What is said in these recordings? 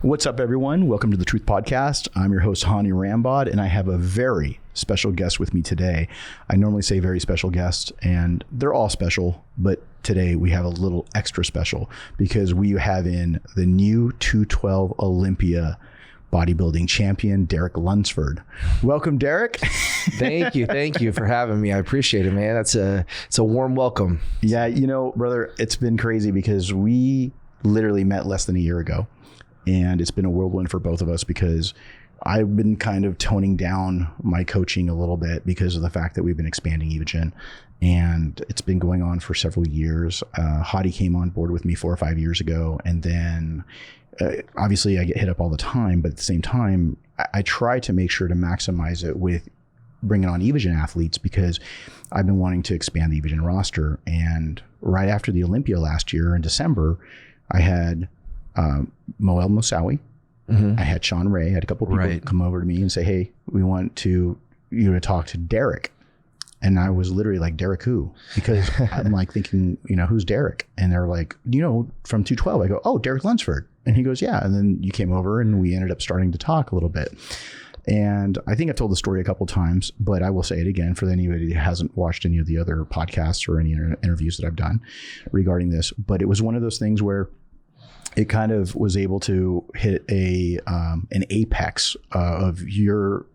What's up, everyone? Welcome to the Truth Podcast. I'm your host, Hany Rambod, and I have a very special guest with me today. I normally say very special guest, and they're all special, but today we have a little extra special because we have in the new 212 Olympia bodybuilding champion, Derek Lunsford. Welcome, Derek. Thank you for having me. I appreciate it, man. It's a warm welcome. Yeah, you know, brother, it's been crazy because we literally met less than a year ago. And it's been a whirlwind for both of us because I've been kind of toning down my coaching a little bit because of the fact that we've been expanding Evogen, and it's been going on for several years. Hany came on board with me 4 or 5 years ago. And then obviously I get hit up all the time, but at the same time, I try to make sure to maximize it with bringing on Evogen athletes because I've been wanting to expand the Evogen roster. And right after the Olympia last year in December, I had Moel Moussaoui. I had Sean Ray. I had a couple people come over to me and say, "Hey, we want you to talk to Derek." And I was literally like, "Derek who?" Because I'm like thinking, who's Derek? And they're like, from 212. I go, "Oh, Derek Lunsford." And he goes, "Yeah." And then you came over and we ended up starting to talk a little bit. And I think I've told the story a couple times, but I will say it again for anybody who hasn't watched any of the other podcasts or any interviews that I've done regarding this. But it was one of those things where it kind of was able to hit an apex of your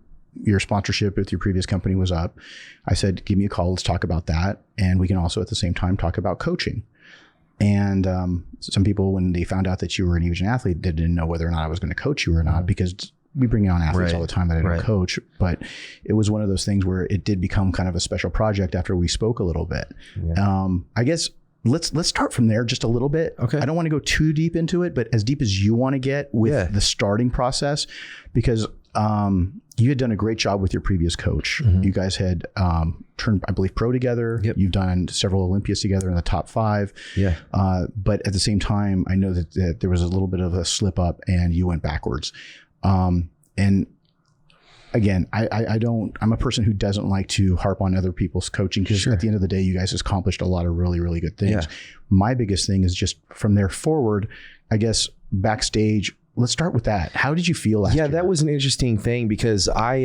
sponsorship with your previous company was up. I said, "Give me a call. Let's talk about that. And we can also at the same time talk about coaching." And some people, when they found out that you were an Evogen athlete, they didn't know whether or not I was going to coach you or not because we bring on athletes all the time that I don't coach. But it was one of those things where it did become kind of a special project after we spoke a little bit. Yeah. I guess let's start from there just a little bit. Okay. I don't want to go too deep into it, but as deep as you want to get with the starting process, because you had done a great job with your previous coach. You guys had turned, I believe, pro together. Yep. You've done several Olympias together in the top 5. Yeah. But at the same time, I know that there was a little bit of a slip up and you went backwards. And again, I'm a person who doesn't like to harp on other people's coaching because at the end of the day, you guys accomplished a lot of really, really good things. Yeah. My biggest thing is just from there forward, I guess backstage, let's start with that. How did you feel last year? That was an interesting thing because I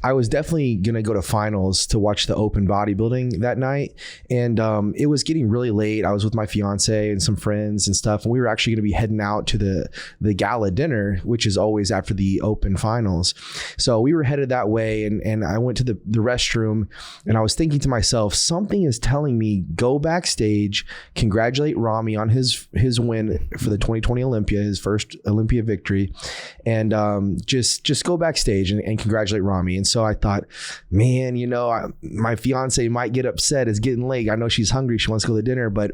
was definitely going to go to finals to watch the open bodybuilding that night. And it was getting really late. I was with my fiance and some friends and stuff. And we were actually going to be heading out to the gala dinner, which is always after the open finals. So we were headed that way. And I went to the restroom and I was thinking to myself, something is telling me go backstage, congratulate Ramy on his win for the 2020 Olympia, his first Olympia victory, and just go backstage and congratulate Ramy. And so I thought, man, my fiance might get upset. It's getting late. I know she's hungry. She wants to go to dinner, but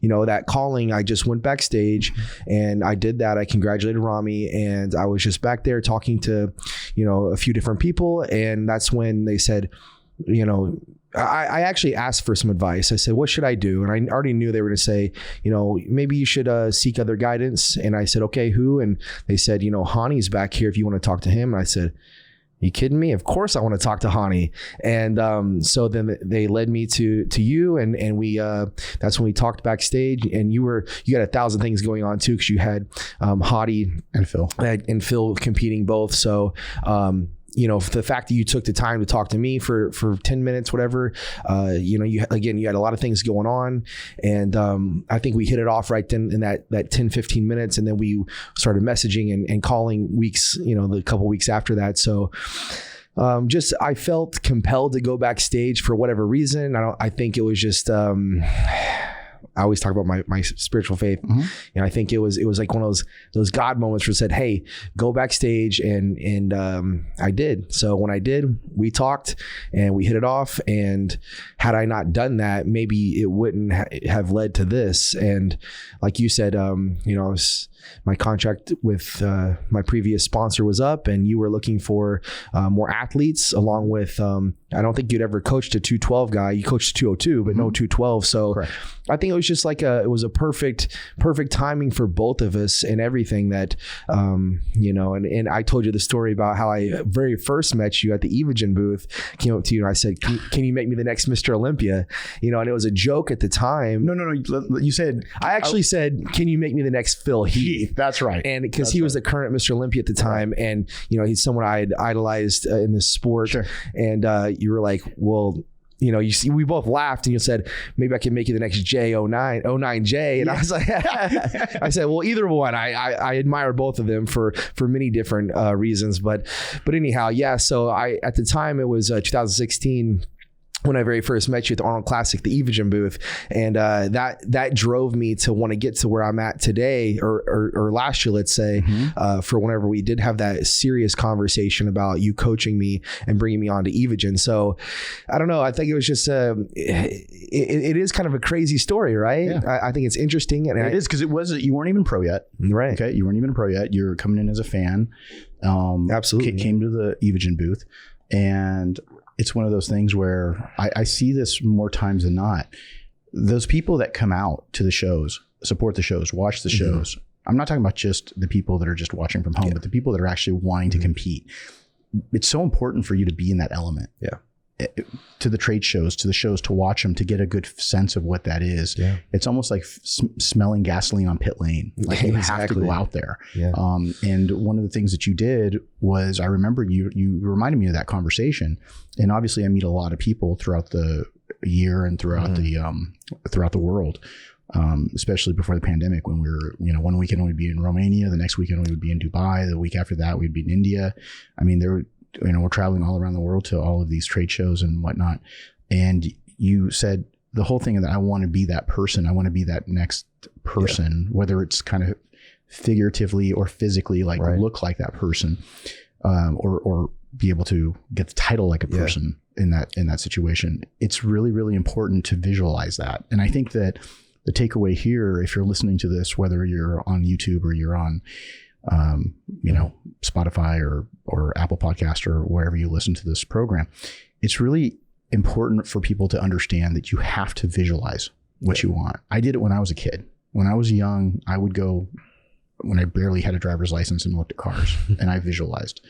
that calling, I just went backstage and I did that. I congratulated Ramy and I was just back there talking to, a few different people. And that's when they said, I actually asked for some advice. I said, what should I do? And I already knew they were going to say, maybe you should seek other guidance. And I said, okay, who? And they said, Hany's back here if you want to talk to him. And I said, you kidding me? Of course I want to talk to Hany. And so then they led me to you, and we that's when we talked backstage. And you had 1,000 things going on too, because you had Hany and Phil competing both. So the fact that you took the time to talk to me for 10 minutes, whatever, you had a lot of things going on. And I think we hit it off right then in that 10, 15 minutes. And then we started messaging and calling weeks, the couple weeks after that. So I felt compelled to go backstage for whatever reason. I think it was just, I always talk about my spiritual faith. And I think it was like one of those God moments where it said, hey, go backstage. And I did. So when I did, we talked and we hit it off. And had I not done that, maybe it wouldn't have led to this. And like you said, my contract with my previous sponsor was up and you were looking for more athletes along with, I don't think you'd ever coached a 212 guy. You coached a 202, but no 212. So I think it was just like it was a perfect timing for both of us and everything that, you know, and I told you the story about how I very first met you at the Evogen booth, came up to you and I said, can you make me the next Mr. Olympia? You know, and it was a joke at the time. No. You said, I actually said, can you make me the next Phil Heath? That's right. And because he was the current Mr. Olympia at the time. And, you know, he's someone I had idolized in this sport. Sure. And you were like, well, you know, you see, we both laughed and you said, maybe I can make you the next J09J. And I was like, I said, well, either one. I admire both of them for many different reasons. But anyhow, yeah. So at the time it was 2016. When I very first met you at the Arnold Classic, the Evogen booth, and that drove me to want to get to where I'm at today, or last year, let's say, for whenever we did have that serious conversation about you coaching me and bringing me on to Evogen. So I don't know. I think it was just it is kind of a crazy story, right? Yeah. I think it's interesting, and it is because you weren't even pro yet, right? Okay, you weren't even pro yet. You're coming in as a fan. Absolutely, came to the Evogen booth, and it's one of those things where I see this more times than not. Those people that come out to the shows, support the shows, watch the shows. I'm not talking about just the people that are just watching from home, but the people that are actually wanting to compete. It's so important for you to be in that element. Yeah. To the trade shows, to the shows, to watch them, to get a good sense of what that is. Yeah. It's almost like smelling gasoline on pit lane. Like you have to go out there. Yeah. And one of the things that you did was, I remember you reminded me of that conversation. And obviously I meet a lot of people throughout the year and throughout the world. Especially before the pandemic, when we were, you know, one weekend we'd be in Romania, the next weekend we would be in Dubai, the week after that we'd be in India. I mean, we're traveling all around the world to all of these trade shows and whatnot. And you said the whole thing that I want to be that person. I want to be that next person, whether it's kind of figuratively or physically, like look like that person, or be able to get the title like a person in that situation. It's really, really important to visualize that. And I think that the takeaway here, if you're listening to this, whether you're on YouTube or you're on, you know, Spotify or Apple Podcast or wherever you listen to this program, it's really important for people to understand that you have to visualize what you want. I did it when I was a kid. When I was young, I would go when I barely had a driver's license and looked at cars and I visualized.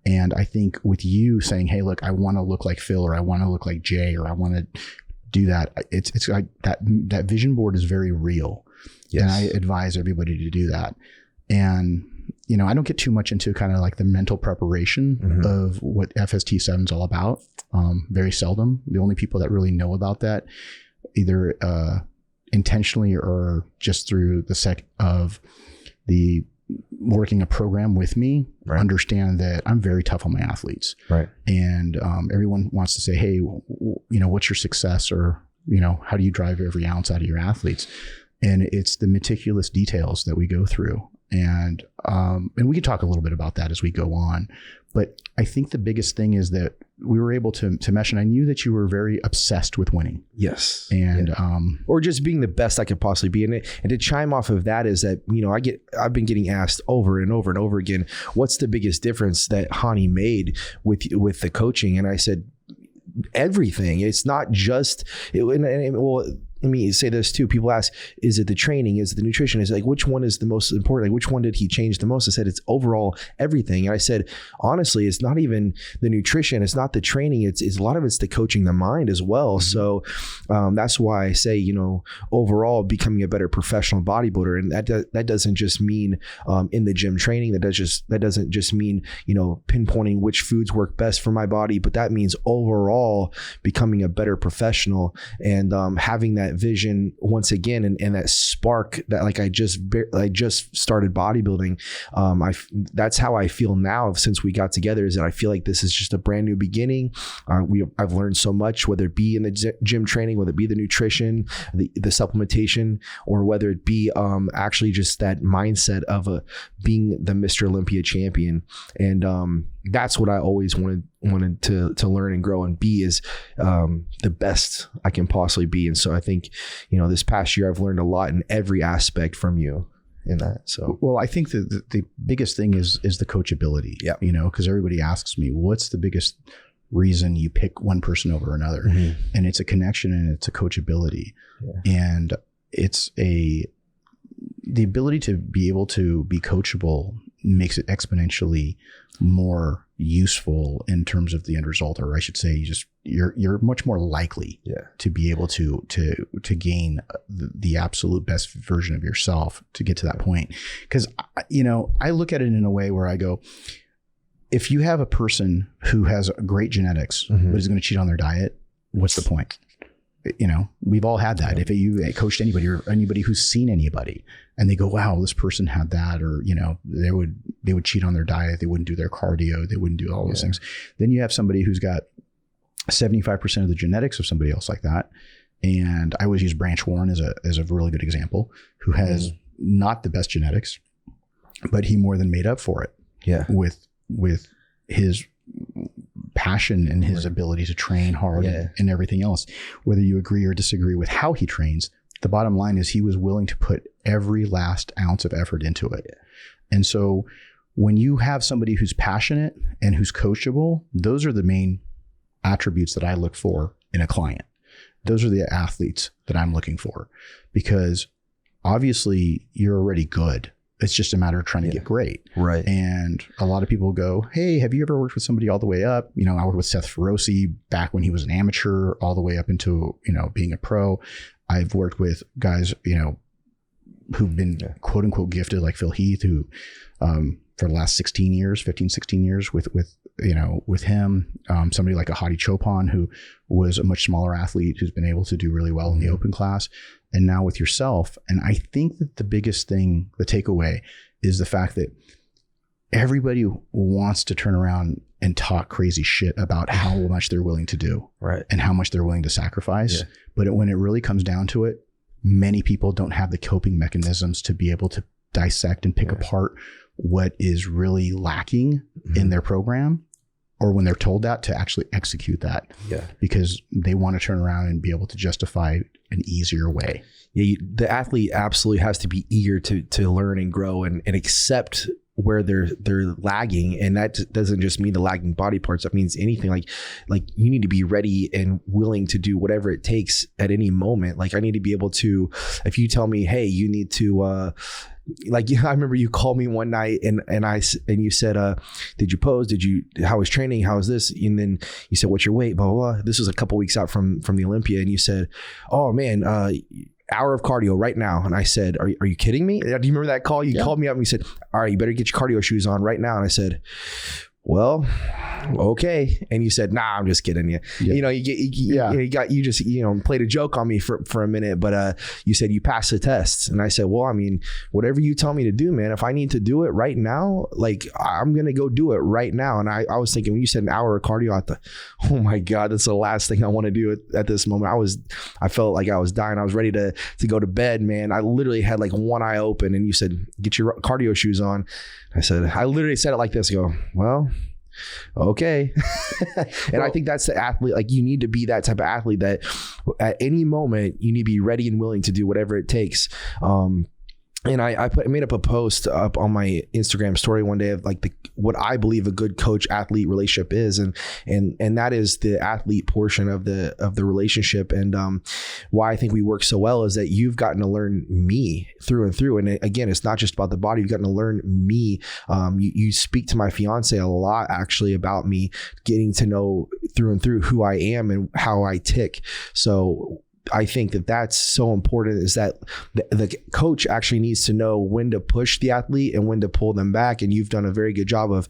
And I think with you saying, hey, look, I want to look like Phil, or I want to look like Jay, or I want to do that. It's like that vision board is very real. Yes. And I advise everybody to do that. And, you know, I don't get too much into kind of like the mental preparation of what FST7 is all about. Very seldom. The only people that really know about that, either intentionally or just through the sake of the working a program with me, understand that I'm very tough on my athletes. Right. And everyone wants to say, hey, you know, what's your success? Or, you know, how do you drive every ounce out of your athletes? And it's the meticulous details that we go through. And we could talk a little bit about that as we go on. But I think the biggest thing is that we were able to mesh, and I knew that you were very obsessed with winning. Yes. And or just being the best I could possibly be. And to chime off of that is that, you know, I've been getting asked over and over and over again, what's the biggest difference that Hany made with the coaching? And I said, everything. It's not just let me say this too. People ask, is it the training? Is it the nutrition? Is it like, which one is the most important? Like, which one did he change the most? I said, it's overall everything. And I said, honestly, it's not even the nutrition. It's not the training. It's a lot of it's the coaching the mind as well. So that's why I say, you know, overall becoming a better professional bodybuilder. And that doesn't just mean in the gym training. That doesn't just mean, you know, pinpointing which foods work best for my body, but that means overall becoming a better professional and having that vision once again, and that spark that like I just started bodybuilding. That's how I feel now since we got together, is that I feel like this is just a brand new beginning. I've learned so much, whether it be in the gym training, whether it be the nutrition, the supplementation, or whether it be actually just that mindset of being the Mr. Olympia champion. And that's what I always wanted to learn and grow and be, is the best I can possibly be. And so I think, you know, this past year I've learned a lot in every aspect from you in that. So, well, I think that the biggest thing is the coachability. Yeah. You know, because everybody asks me, what's the biggest reason you pick one person over another? And it's a connection and it's a coachability. Yeah. And the ability to be able to be coachable makes it exponentially more useful in terms of the end result, or I should say, you're much more likely to be able to gain the absolute best version of yourself to get to that point. Because I look at it in a way where I go, if you have a person who has great genetics but is going to cheat on their diet, what's the point? We've all had that. If you coached anybody or anybody who's seen anybody and they go, wow, this person had that, or, they would cheat on their diet. They wouldn't do their cardio. They wouldn't do all those things. Then you have somebody who's got 75% of the genetics of somebody else like that. And I always use Branch Warren as a really good example, who has not the best genetics, but he more than made up for it with his passion and his ability to train hard and everything else. Whether you agree or disagree with how he trains, the bottom line is he was willing to put every last ounce of effort into it. And so when you have somebody who's passionate and who's coachable, those are the main attributes that I look for in a client. Those are the athletes that I'm looking for, because obviously you're already good. It's just a matter of trying to get great. Right. And a lot of people go, hey, have you ever worked with somebody all the way up? I worked with Seth Feroce back when he was an amateur, all the way up into, being a pro. I've worked with guys, who've been quote unquote gifted, like Phil Heath, who, for the last 15, 16 years with him, somebody like a Hany Chopin, who was a much smaller athlete, who's been able to do really well in the open class, and now with yourself. And I think that the biggest thing, the takeaway, is the fact that everybody wants to turn around and talk crazy shit about how much they're willing to do, and how much they're willing to sacrifice. But when it really comes down to it, many people don't have the coping mechanisms to be able to dissect and pick apart what is really lacking in their program, or when they're told that, to actually execute that, because they want to turn around and be able to justify an easier way. The athlete absolutely has to be eager to learn and grow and accept where they're lagging. And that doesn't just mean the lagging body parts. That means anything. Like you need to be ready and willing to do whatever it takes at any moment. Like I need to be able to, if you tell me, hey, you need to, I remember you called me one night and you said, did you pose? How was training? How was this? And then you said, what's your weight? Blah, blah, blah. This was a couple weeks out from the Olympia. And you said, oh man, hour of cardio right now. And I said, are you kidding me? Do you remember that call? You called me up and you said, all right, you better get your cardio shoes on right now. And I said, well, okay. And you said, nah, I'm just kidding you. You just played a joke on me for a minute, but you said you passed the test. And I said, well, I mean, whatever you tell me to do, man, if I need to do it right now, like I'm going to go do it right now. And I was thinking, when you said an hour of cardio, I thought, oh my God, that's the last thing I want to do at this moment. I felt like I was dying. I was ready to go to bed, man. I literally had like one eye open, and you said, get your cardio shoes on. I literally said it like this, well, okay. And I think that's the athlete. Like you need to be that type of athlete that at any moment you need to be ready and willing to do whatever it takes. And I made up a post up on my Instagram story one day of like what I believe a good coach athlete relationship is, and that is the athlete portion of the relationship. And why I think we work so well is that you've gotten to learn me through and through. And again, it's not just about the body. You've gotten to learn me. You speak to my fiance a lot actually about me, getting to know through and through who I am and how I tick. So I think that's so important, is that the coach actually needs to know when to push the athlete and when to pull them back. And you've done a very good job of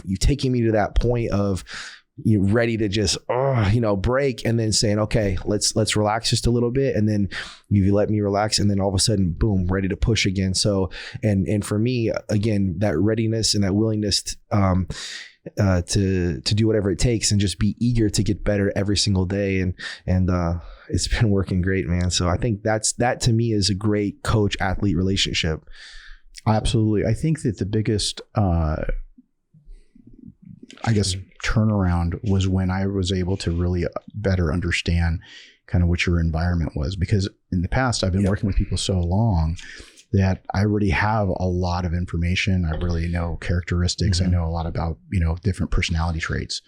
you taking me to that point of you ready to just, break, and then saying, okay, let's relax just a little bit. And then you let me relax, and then all of a sudden, boom, ready to push again. So, and for me, again, that readiness and that willingness to do whatever it takes and just be eager to get better every single day. And it's been working great, man. So I think that to me is a great coach athlete relationship. Absolutely. I think that the biggest, turnaround was when I was able to really better understand kind of what your environment was, because in the past I've been working with people so long that I already have a lot of information. I really know characteristics. I know a lot about, different personality traits.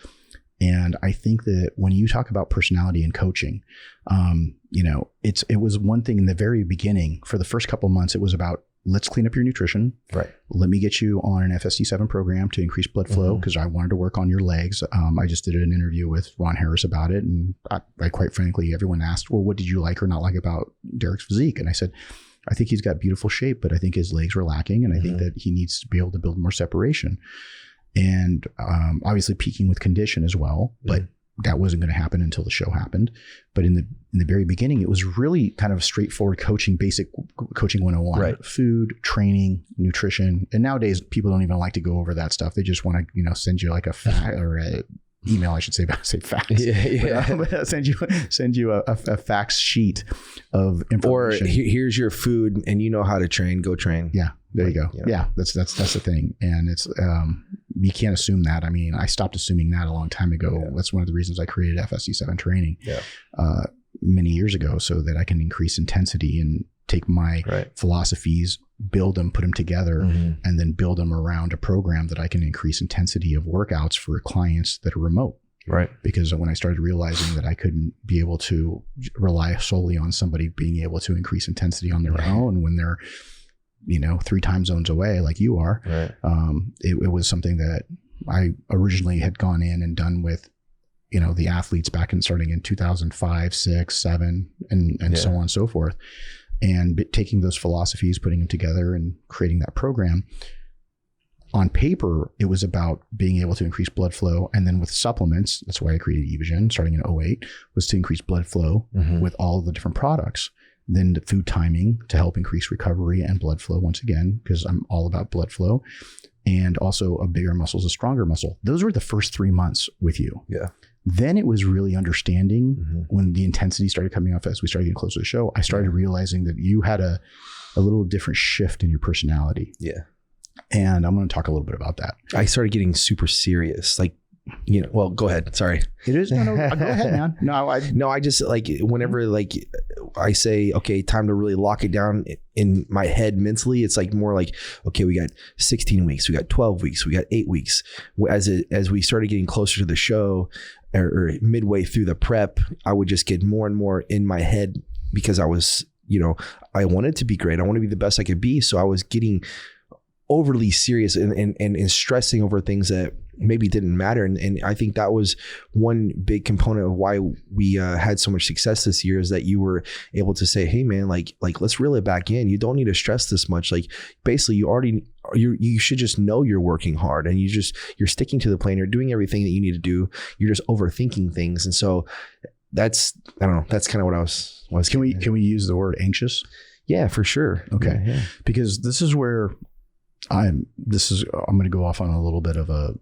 And I think that when you talk about personality and coaching, it was one thing in the very beginning. For the first couple of months, it was about, let's clean up your nutrition. Right. Let me get you on an FST7 program to increase blood flow, because I wanted to work on your legs. I just did an interview with Ron Harris about it. And I quite frankly, everyone asked, well, what did you like or not like about Derek's physique? And I said, I think he's got beautiful shape, but I think his legs were lacking. And I think that he needs to be able to build more separation. And obviously peaking with condition as well. But that wasn't going to happen until the show happened. But in the very beginning, it was really kind of straightforward coaching, basic coaching 101, right. Food, training, nutrition. And nowadays people don't even like to go over that stuff. They just want to, send you like a fact or a email, I should say facts. Yeah. But, send you a facts sheet of information. Or here's your food and you know how to train, go train. Yeah. There you go. Yeah. That's the thing. And it's, you can't assume that. I mean, I stopped assuming that a long time ago. Yeah. That's one of the reasons I created FST7 training many years ago, so that I can increase intensity and take my philosophies, build them, put them together, and then build them around a program that I can increase intensity of workouts for clients that are remote. Right. Because when I started realizing that I couldn't be able to rely solely on somebody being able to increase intensity on their own when they're 3 time zones away like you are, it was something that I originally had gone in and done with, the athletes back in starting in 2005, 6, 7, and so on and so forth. And taking those philosophies, putting them together and creating that program. On paper, it was about being able to increase blood flow. And then with supplements, that's why I created Evogen starting in 2008, was to increase blood flow with all of the different products. Then the food timing to help increase recovery and blood flow once again, because I'm all about blood flow. And also a bigger muscle is a stronger muscle. Those were the first 3 months with you. Yeah. Then it was really understanding when the intensity started coming off as we started getting closer to the show. I started realizing that you had a little different shift in your personality. Yeah. And I'm going to talk a little bit about that. I started getting super serious. Like, well, go ahead. Sorry. It is. No, go ahead, man. No, I just like whenever I say, okay, time to really lock it down in my head mentally. It's like more like, okay, we got 16 weeks, we got 12 weeks, we got 8 weeks. As we started getting closer to the show or midway through the prep, I would just get more and more in my head because I was, I wanted to be great. I want to be the best I could be. So I was getting overly serious and stressing over things that maybe didn't matter. And I think that was one big component of why we had so much success this year, is that you were able to say, hey man, like let's reel it back in. You don't need to stress this much. Like basically you should just know you're working hard and you're sticking to the plan. You're doing everything that you need to do. You're just overthinking things. And so that's kind of what I was. Can we use the word anxious? Yeah, for sure. Okay. Yeah. Because this is where I'm going to go off on a little bit of a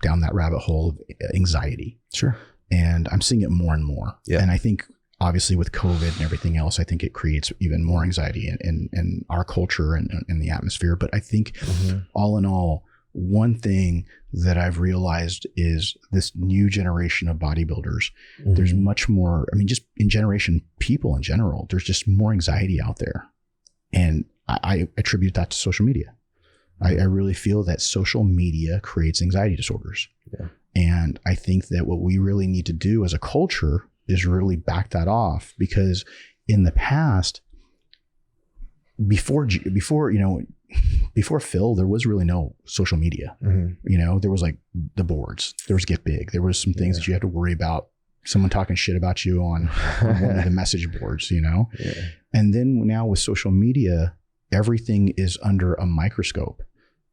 down that rabbit hole of anxiety. Sure. And I'm seeing it more and more. Yeah. And I think obviously with COVID and everything else, I think it creates even more anxiety in our culture and in the atmosphere. But I think all in all, one thing that I've realized is this new generation of bodybuilders, there's much more, just in generation, people in general, there's just more anxiety out there. And I attribute that to social media. I really feel that social media creates anxiety disorders. Yeah. And I think that what we really need to do as a culture is really back that off, because in the past, before Phil, there was really no social media. There was like the boards, there was Get Big, there was some things that you had to worry about, someone talking shit about you on one of the message boards, And then now with social media, everything is under a microscope,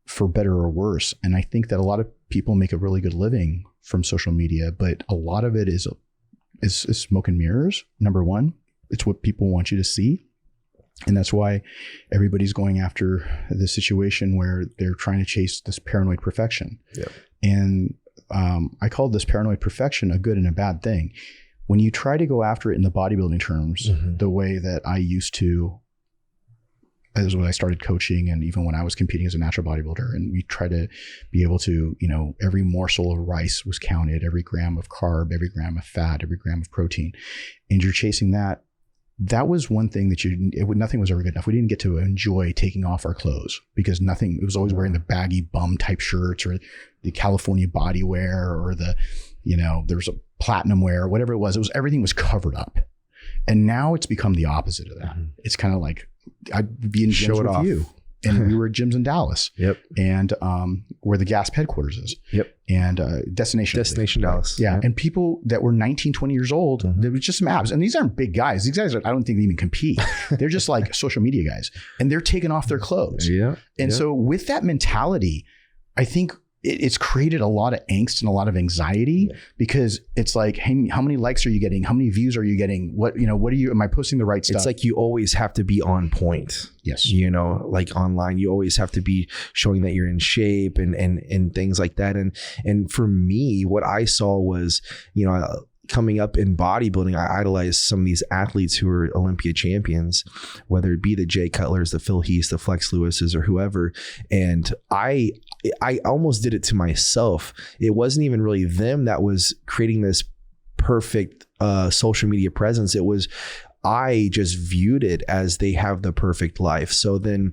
for better or worse. And I think that a lot of people make a really good living from social media, but a lot of it is smoke and mirrors. Number one, it's what people want you to see. And that's why everybody's going after the situation where they're trying to chase this paranoid perfection. Yeah. And I call this paranoid perfection a good and a bad thing. When you try to go after it in the bodybuilding terms, the way that I used to, as when I started coaching and even when I was competing as a natural bodybuilder, and we try to be able to, every morsel of rice was counted, every gram of carb, every gram of fat, every gram of protein, and you're chasing that. That was one thing that nothing was ever good enough. We didn't get to enjoy taking off our clothes because it was always wearing the baggy bum type shirts or the California body wear or the there was a platinum wear, whatever it was, everything was covered up. And now it's become the opposite of that. It's kind of like, I'd be in gyms with you. And we were at gyms in Dallas. Yep. And where the GASP headquarters is. Yep. And Destination Dallas. Yeah. And people that were 19, 20 years old, there was just some abs. And these aren't big guys. These guys, I don't think they even compete. They're just like social media guys. And they're taking off their clothes. Yeah. And so with that mentality, I think it's created a lot of angst and a lot of anxiety because it's like, hey, how many likes are you getting? How many views are you getting? Am I posting the right stuff? It's like you always have to be on point. Yes. Like online, you always have to be showing that you're in shape and things like that. And for me, what I saw was, coming up in bodybuilding, I idolized some of these athletes who are Olympia champions, whether it be the Jay Cutlers, the Phil Heaths, the Flex Lewises, or whoever. And I almost did it to myself. It wasn't even really them that was creating this perfect social media presence. It was, I just viewed it as they have the perfect life. So then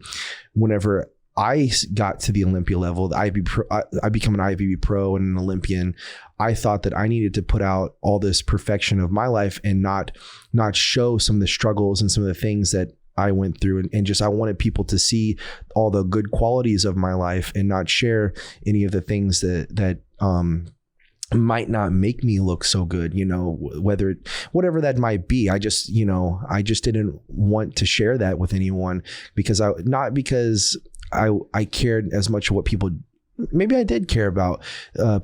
whenever I got to the Olympia level, I become an IFBB pro and an Olympian, I thought that I needed to put out all this perfection of my life and not show some of the struggles and some of the things that I went through. And just, I wanted people to see all the good qualities of my life and not share any of the things that might not make me look so good, whatever that might be. I just didn't want to share that with anyone because I cared as much of what people. Maybe I did care about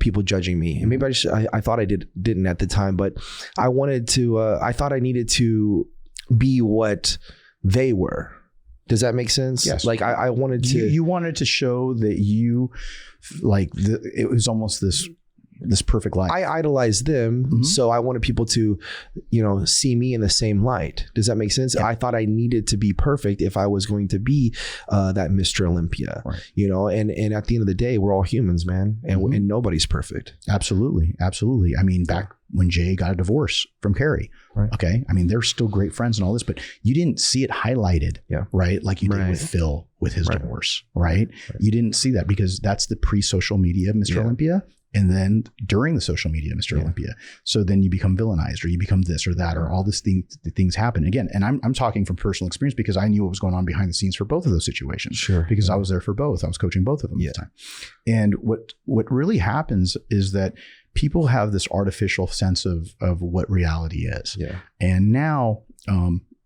people judging me, and maybe I thought I didn't at the time. But I wanted to. I thought I needed to be what they were. Does that make sense? Yes. Like I wanted to. You wanted to show that you, it was almost this perfect life. I idolized them, so I wanted people to, see me in the same light. Does that make sense? Yeah. I thought I needed to be perfect if I was going to be that Mr. Olympia, right. And at the end of the day, we're all humans, man, and nobody's perfect. Absolutely. I mean, back when Jay got a divorce from Carrie, right. Okay. I mean, they're still great friends and all this, but you didn't see it highlighted, right? Like you did with Phil with his divorce, right? You didn't see that because that's the pre-social media Mr. Olympia. And then during the social media, Mr. Olympia. So then you become villainized or you become this or that or all these things happen. Again, and I'm talking from personal experience because I knew what was going on behind the scenes for both of those situations. Sure. Because I was there for both. I was coaching both of them at the time. And what really happens is that people have this artificial sense of what reality is. Yeah. And now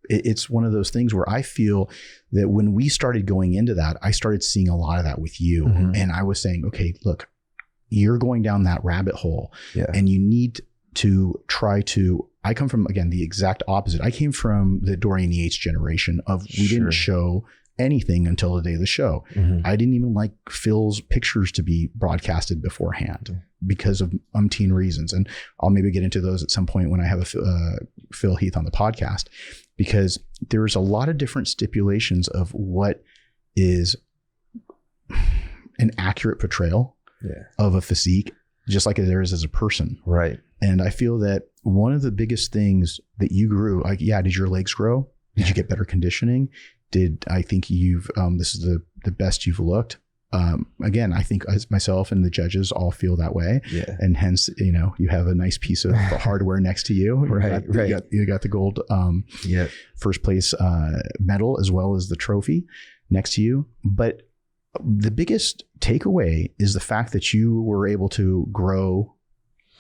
it's one of those things where I feel that when we started going into that, I started seeing a lot of that with you. And I was saying, okay, look, you're going down that rabbit hole and you need to try to, I come from, again, the exact opposite. I came from the Dorian Yates generation of we didn't show anything until the day of the show. I didn't even like Phil's pictures to be broadcasted beforehand because of umpteen reasons. And I'll maybe get into those at some point when I have a Phil Heath on the podcast, because there's a lot of different stipulations of what is an accurate portrayal of a physique, just like there is as a person. Right. And I feel that one of the biggest things that you grew, did your legs grow? Did you get better conditioning? I think this is the best you've looked. Again, I think myself and the judges all feel that way. Yeah. And hence, you have a nice piece of hardware next to you. Right. You got the gold first place medal as well as the trophy next to you. But the biggest takeaway is the fact that you were able to grow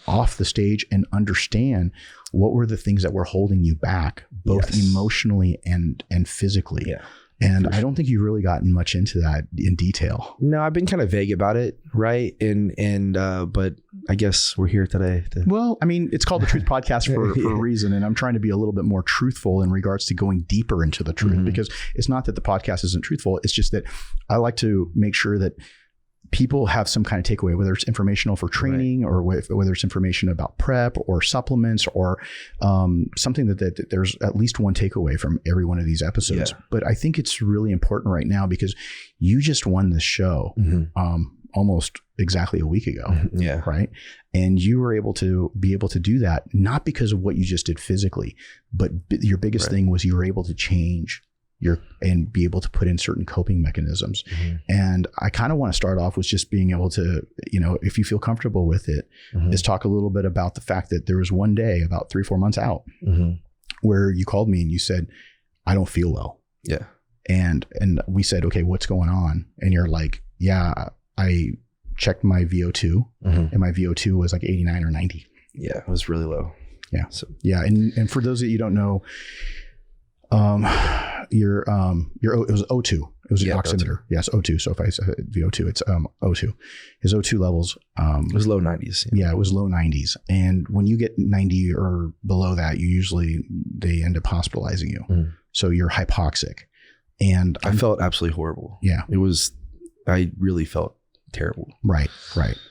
off the stage and understand what were the things that were holding you back, both emotionally and physically. Yeah. And I don't think you've really gotten much into that in detail. No, I've been kind of vague about it, right? But I guess we're here today. Well, I mean, it's called the Truth Podcast for a reason, and I'm trying to be a little bit more truthful in regards to going deeper into the truth, because it's not that the podcast isn't truthful. It's just that I like to make sure that people have some kind of takeaway, whether it's informational for training or whether it's information about prep or supplements or something that there's at least one takeaway from every one of these episodes. Yeah. But I think it's really important right now because you just won this show almost exactly a week ago. Yeah. Right. And you were able to do that, not because of what you just did physically, but your biggest thing was you were able to change and be able to put in certain coping mechanisms. And I kind of want to start off with just being able to, if you feel comfortable with it, is talk a little bit about the fact that there was one day about 3-4 months out where you called me and you said, I don't feel well. Yeah. And we said, okay, what's going on? And you're like, yeah, I checked my VO2 and my VO2 was like 89 or 90. Yeah. It was really low. Yeah. So, yeah. And for those that you don't know, it was O2. It was an oximeter. O2. Yes, O2. So if I say VO2, it's O2. His O2 levels. It was low 90s. Yeah, it was low 90s. And when you get 90 or below that, they end up hospitalizing you. So you're hypoxic. And I felt absolutely horrible. Yeah. I really felt terrible. Right.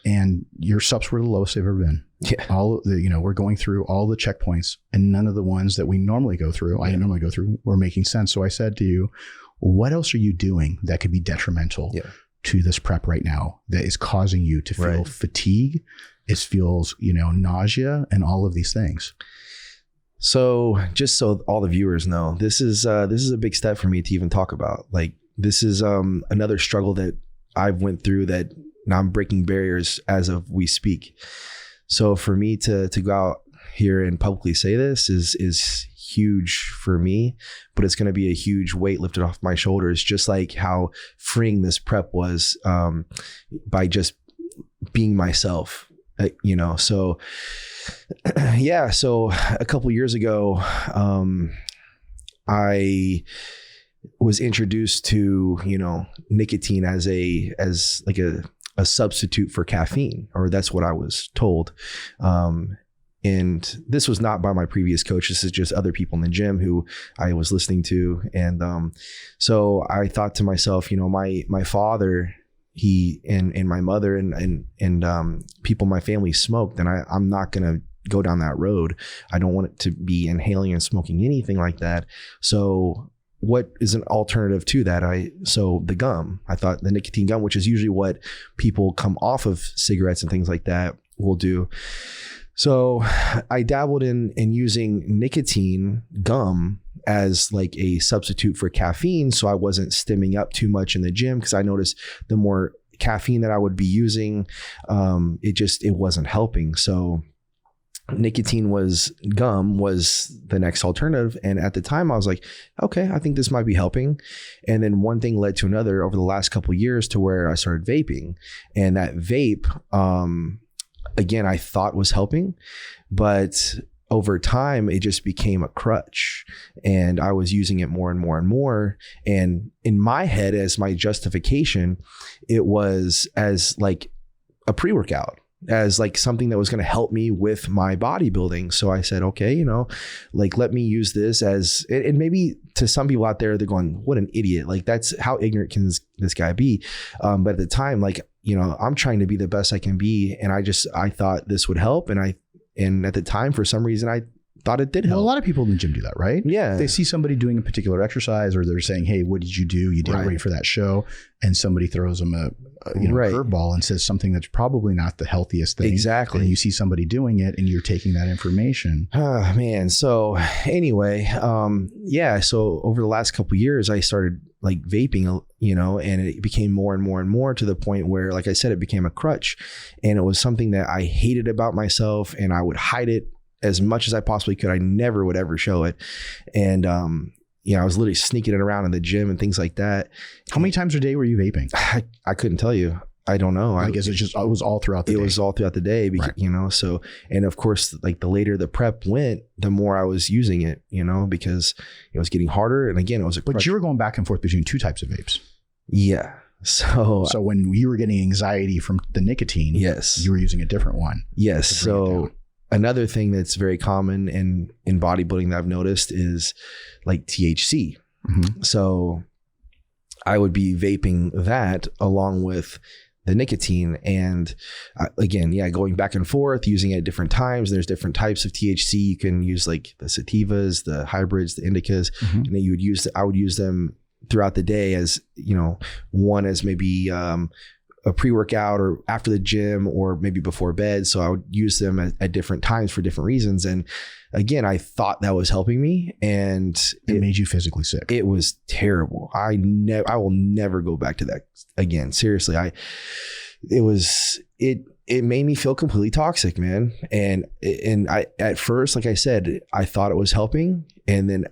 And your subs were the lowest they've ever been. Yeah. We're going through all the checkpoints and none of the ones that we normally go through, I normally go through, were making sense. So I said to you, what else are you doing that could be detrimental to this prep right now that is causing you to feel fatigue? It feels, nausea and all of these things. So just so all the viewers know, this is a big step for me to even talk about. Like, this is another struggle that I've went through that now I'm breaking barriers as of we speak. So for me to go out here and publicly say this is huge for me, but it's going to be a huge weight lifted off my shoulders, just like how freeing this prep was by just being myself, So yeah, so a couple years ago, I was introduced to, nicotine as a substitute for caffeine, or that's what I was told. And this was not by my previous coach. This is just other people in the gym who I was listening to. And so I thought to myself, my father, he and my mother and people in my family smoked, and I'm not going to go down that road. I don't want it to be inhaling and smoking anything like that. So what is an alternative to that? So the gum, I thought the nicotine gum, which is usually what people come off of cigarettes and things like that will do. So I dabbled in using nicotine gum as like a substitute for caffeine. So I wasn't stimming up too much in the gym, because I noticed the more caffeine that I would be using, it wasn't helping. So nicotine gum was the next alternative. And at the time I was like, okay, I think this might be helping. And then one thing led to another over the last couple of years to where I started vaping, and that vape, again, I thought was helping, but over time it just became a crutch, and I was using it more and more and more. And in my head, as my justification, it was as like a pre-workout, as like something that was going to help me with my bodybuilding. So I said, okay, let me use this as, and maybe to some people out there, they're going, what an idiot. Like, that's how ignorant can this guy be? But at the time, I'm trying to be the best I can be. And I thought this would help. And at the time, for some reason, I thought it did help. Well, a lot of people in the gym do that, right? Yeah. They see somebody doing a particular exercise, or they're saying, hey, what did you do? You didn't wait for that show. And somebody throws them a curveball and says something that's probably not the healthiest thing. Exactly. And you see somebody doing it and you're taking that information. Oh, man. So anyway, so over the last couple of years, I started like vaping, and it became more and more and more, to the point where, like I said, it became a crutch, and it was something that I hated about myself, and I would hide it as much as I possibly could. I never would ever show it. And, I was literally sneaking it around in the gym and things like that. How many times a day were you vaping? I couldn't tell you. I don't know. I guess it was all throughout the day. It was all throughout the day, because, right. So, and of course, like the later the prep went, the more I was using it, because it was getting harder. And again, it was But you were going back and forth between two types of vapes. Yeah. So when you were getting anxiety from the nicotine, yes, you were using a different one. Yes. So another thing that's very common in bodybuilding that I've noticed is like THC. Mm-hmm. So I would be vaping that along with the nicotine, and again, going back and forth, using it at different times. There's different types of THC. You can use like the sativas, the hybrids, the indicas, and then I would use them throughout the day as, one as maybe a pre-workout or after the gym or maybe before bed. So I would use them at different times for different reasons. And again, I thought that was helping me, and it made you physically sick. It was terrible. I will never go back to that again. Seriously. It made me feel completely toxic, man. And I, at first, like I said, I thought it was helping. And then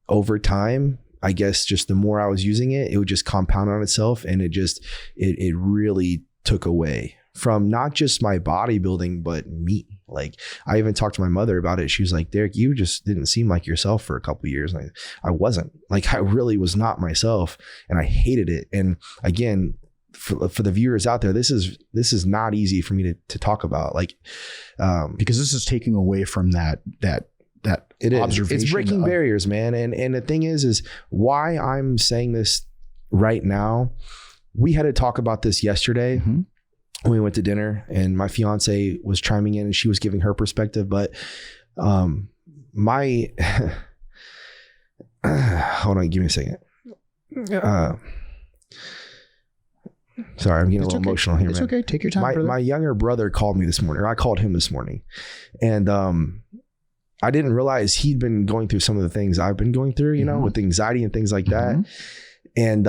over time, I guess just the more I was using it, it would just compound on itself. And it really took away from not just my bodybuilding, but me. Like, I even talked to my mother about it. She was like, Derek, you just didn't seem like yourself for a couple of years. And I wasn't. Like, I really was not myself, and I hated it. And again, for the viewers out there, this is not easy for me to talk about, like, because this is taking away from that it is. observation. It's breaking barriers, man. And the thing is why I'm saying this right now. We had to talk about this yesterday. Mm-hmm. When we went to dinner, and my fiance was chiming in, and she was giving her perspective. But my hold on, give me a second. Sorry, I'm getting a little emotional here, man. It's okay. Take your time. My younger brother called me this morning, or I called him this morning. And I didn't realize he'd been going through some of the things I've been going through, you know, with anxiety and things like that. And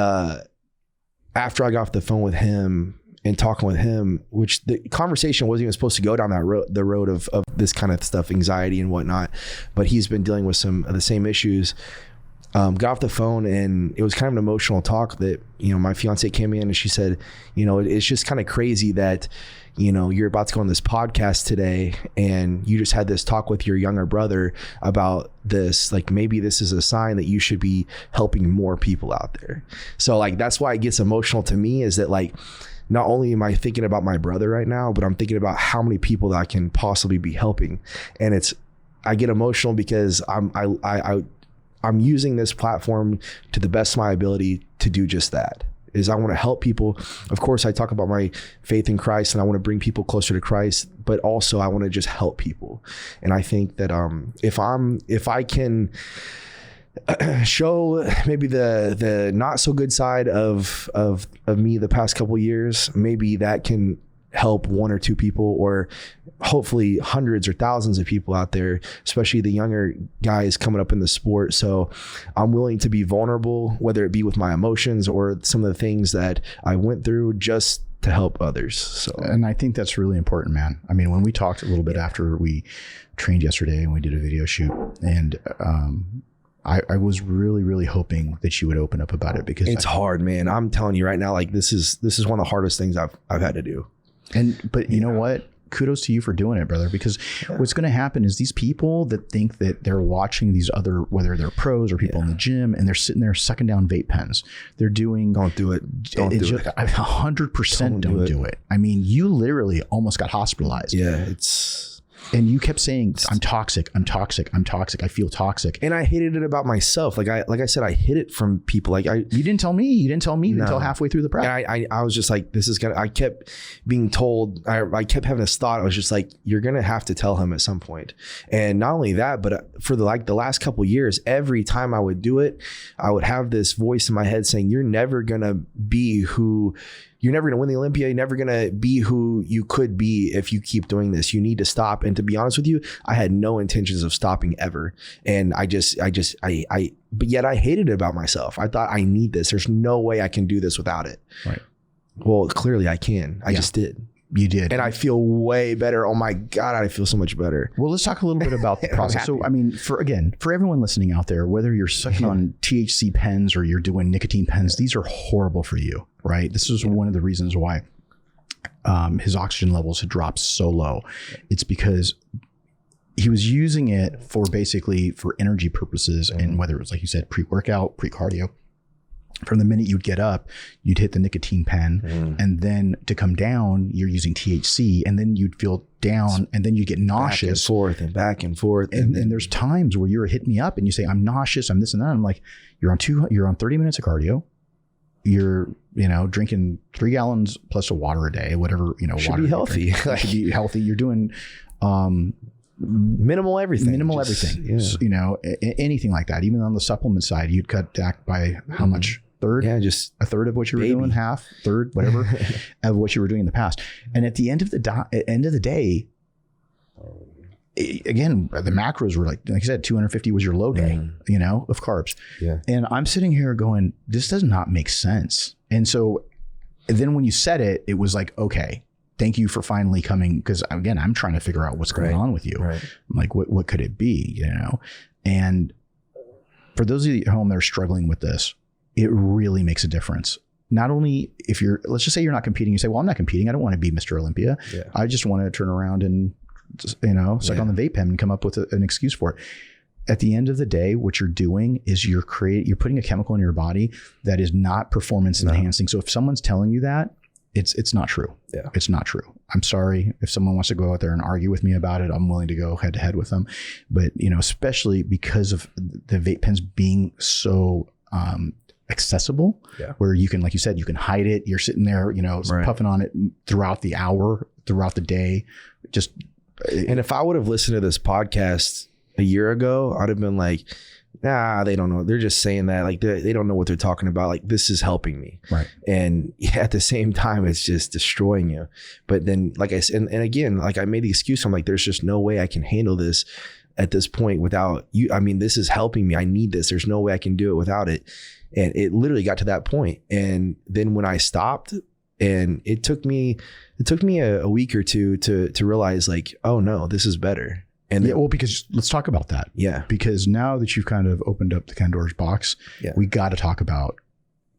after I got off the phone with him and talking with him, which the conversation wasn't even supposed to go down the road of this kind of stuff, anxiety and whatnot, but he's been dealing with some of the same issues. Got off the phone, and it was kind of an emotional talk that, you know, my fiance came in and she said, you know, it's just kind of crazy that, you know, you're about to go on this podcast today and you just had this talk with your younger brother about this. Like, maybe this is a sign that you should be helping more people out there. So, like, that's why it gets emotional to me, is that, like, not only am I thinking about my brother right now, but I'm thinking about how many people that I can possibly be helping. And I get emotional because I'm using this platform to the best of my ability to do just that. Is I want to help people. Of course, I talk about my faith in Christ, and I want to bring people closer to Christ, but also I want to just help people. And I think that if I can show maybe the not so good side of me the past couple of years, maybe that can help one or two people, or hopefully hundreds or thousands of people out there, especially the younger guys coming up in the sport. So I'm willing to be vulnerable, whether it be with my emotions or some of the things that I went through, just to help others. So, and I think that's really important, man. I mean, when we talked a little bit after we trained yesterday and we did a video shoot, and I was really, really hoping that you would open up about it, because it's hard, man. I'm telling you right now, like, this is one of the hardest things I've had to do. But you know what? Kudos to you for doing it, brother, because what's going to happen is these people that think that they're watching these other, whether they're pros or people in the gym, and they're sitting there sucking down vape pens. They're doing... Don't do it. Don't do it. 100% don't do it. I mean, you literally almost got hospitalized. Yeah, and you kept saying, I'm toxic. I feel toxic. And I hated it about myself. Like I said, I hid it from people. You didn't tell me. Until halfway through the prep. And I was just like, I kept being told, I kept having this thought. I was just like, you're going to have to tell him at some point. And not only that, but for the last couple of years, every time I would do it, I would have this voice in my head saying, you're never going to win the Olympia. You're never going to be who you could be if you keep doing this. You need to stop. And to be honest with you, I had no intentions of stopping ever. And but yet I hated it about myself. I thought, I need this. There's no way I can do this without it. Right. Well, clearly I can. I just did. You did. And I feel way better. Oh my God, I feel so much better. Well, let's talk a little bit about the process. So, I mean, for everyone listening out there, whether you're sucking on THC pens or you're doing nicotine pens, these are horrible for you, right? This is one of the reasons why his oxygen levels had dropped so low. It's because he was using it for energy purposes, and whether it was, like you said, pre-workout, pre-cardio. From the minute you'd get up, you'd hit the nicotine pen, and then to come down, you're using THC, and then you'd feel down, and then you get nauseous. Back and forth. And there's times where you're hitting me up and you say, I'm nauseous, I'm this and that. I'm like, you're on 30 minutes of cardio. You're, drinking 3 gallons plus of water a day, whatever, should be healthy. Should be healthy. You're doing, minimal everything. Yeah. Anything like that. Even on the supplement side, you'd cut back by how much? third, just a third of what you were doing, half, third, whatever of what you were doing in the past. And at the end of the day, again, the macros were like I said, 250 was your low day, you know, of carbs. Yeah. And I'm sitting here going, this does not make sense. And so then when you said it, it was like, okay, thank you for finally coming. Cause again, I'm trying to figure out what's going on with you. Right. I'm like, what could it be? You know? And for those of you at home that are struggling with this, it really makes a difference. Not only if you're, let's just say you're not competing, you say, well, I'm not competing. I don't want to be Mr. Olympia. Yeah. I just want to turn around and, you know, suck on the vape pen and come up with an excuse for it. At the end of the day, what you're doing is you're putting a chemical in your body that is not performance enhancing. So if someone's telling you that, it's not true. Yeah. It's not true. I'm sorry. If someone wants to go out there and argue with me about it, I'm willing to go head to head with them. But, you know, especially because of the vape pens being so, accessible, where you can, like you said, you can hide it. You're sitting there, you know, puffing on it throughout the hour, throughout the day. And if I would have listened to this podcast a year ago, I'd have been like, nah, they don't know. They're just saying that. Like they don't know what they're talking about. Like this is helping me. Right. And at the same time, it's just destroying you. But then like I said, and again, like I made the excuse. I'm like, there's just no way I can handle this at this point without you. I mean, this is helping me. I need this. There's no way I can do it without it. And it literally got to that point. And then when I stopped, and it took me a week or two to realize like, oh no, this is better. And then, well, because let's talk about that. Yeah. Because now that you've kind of opened up the Pandora's box, we got to talk about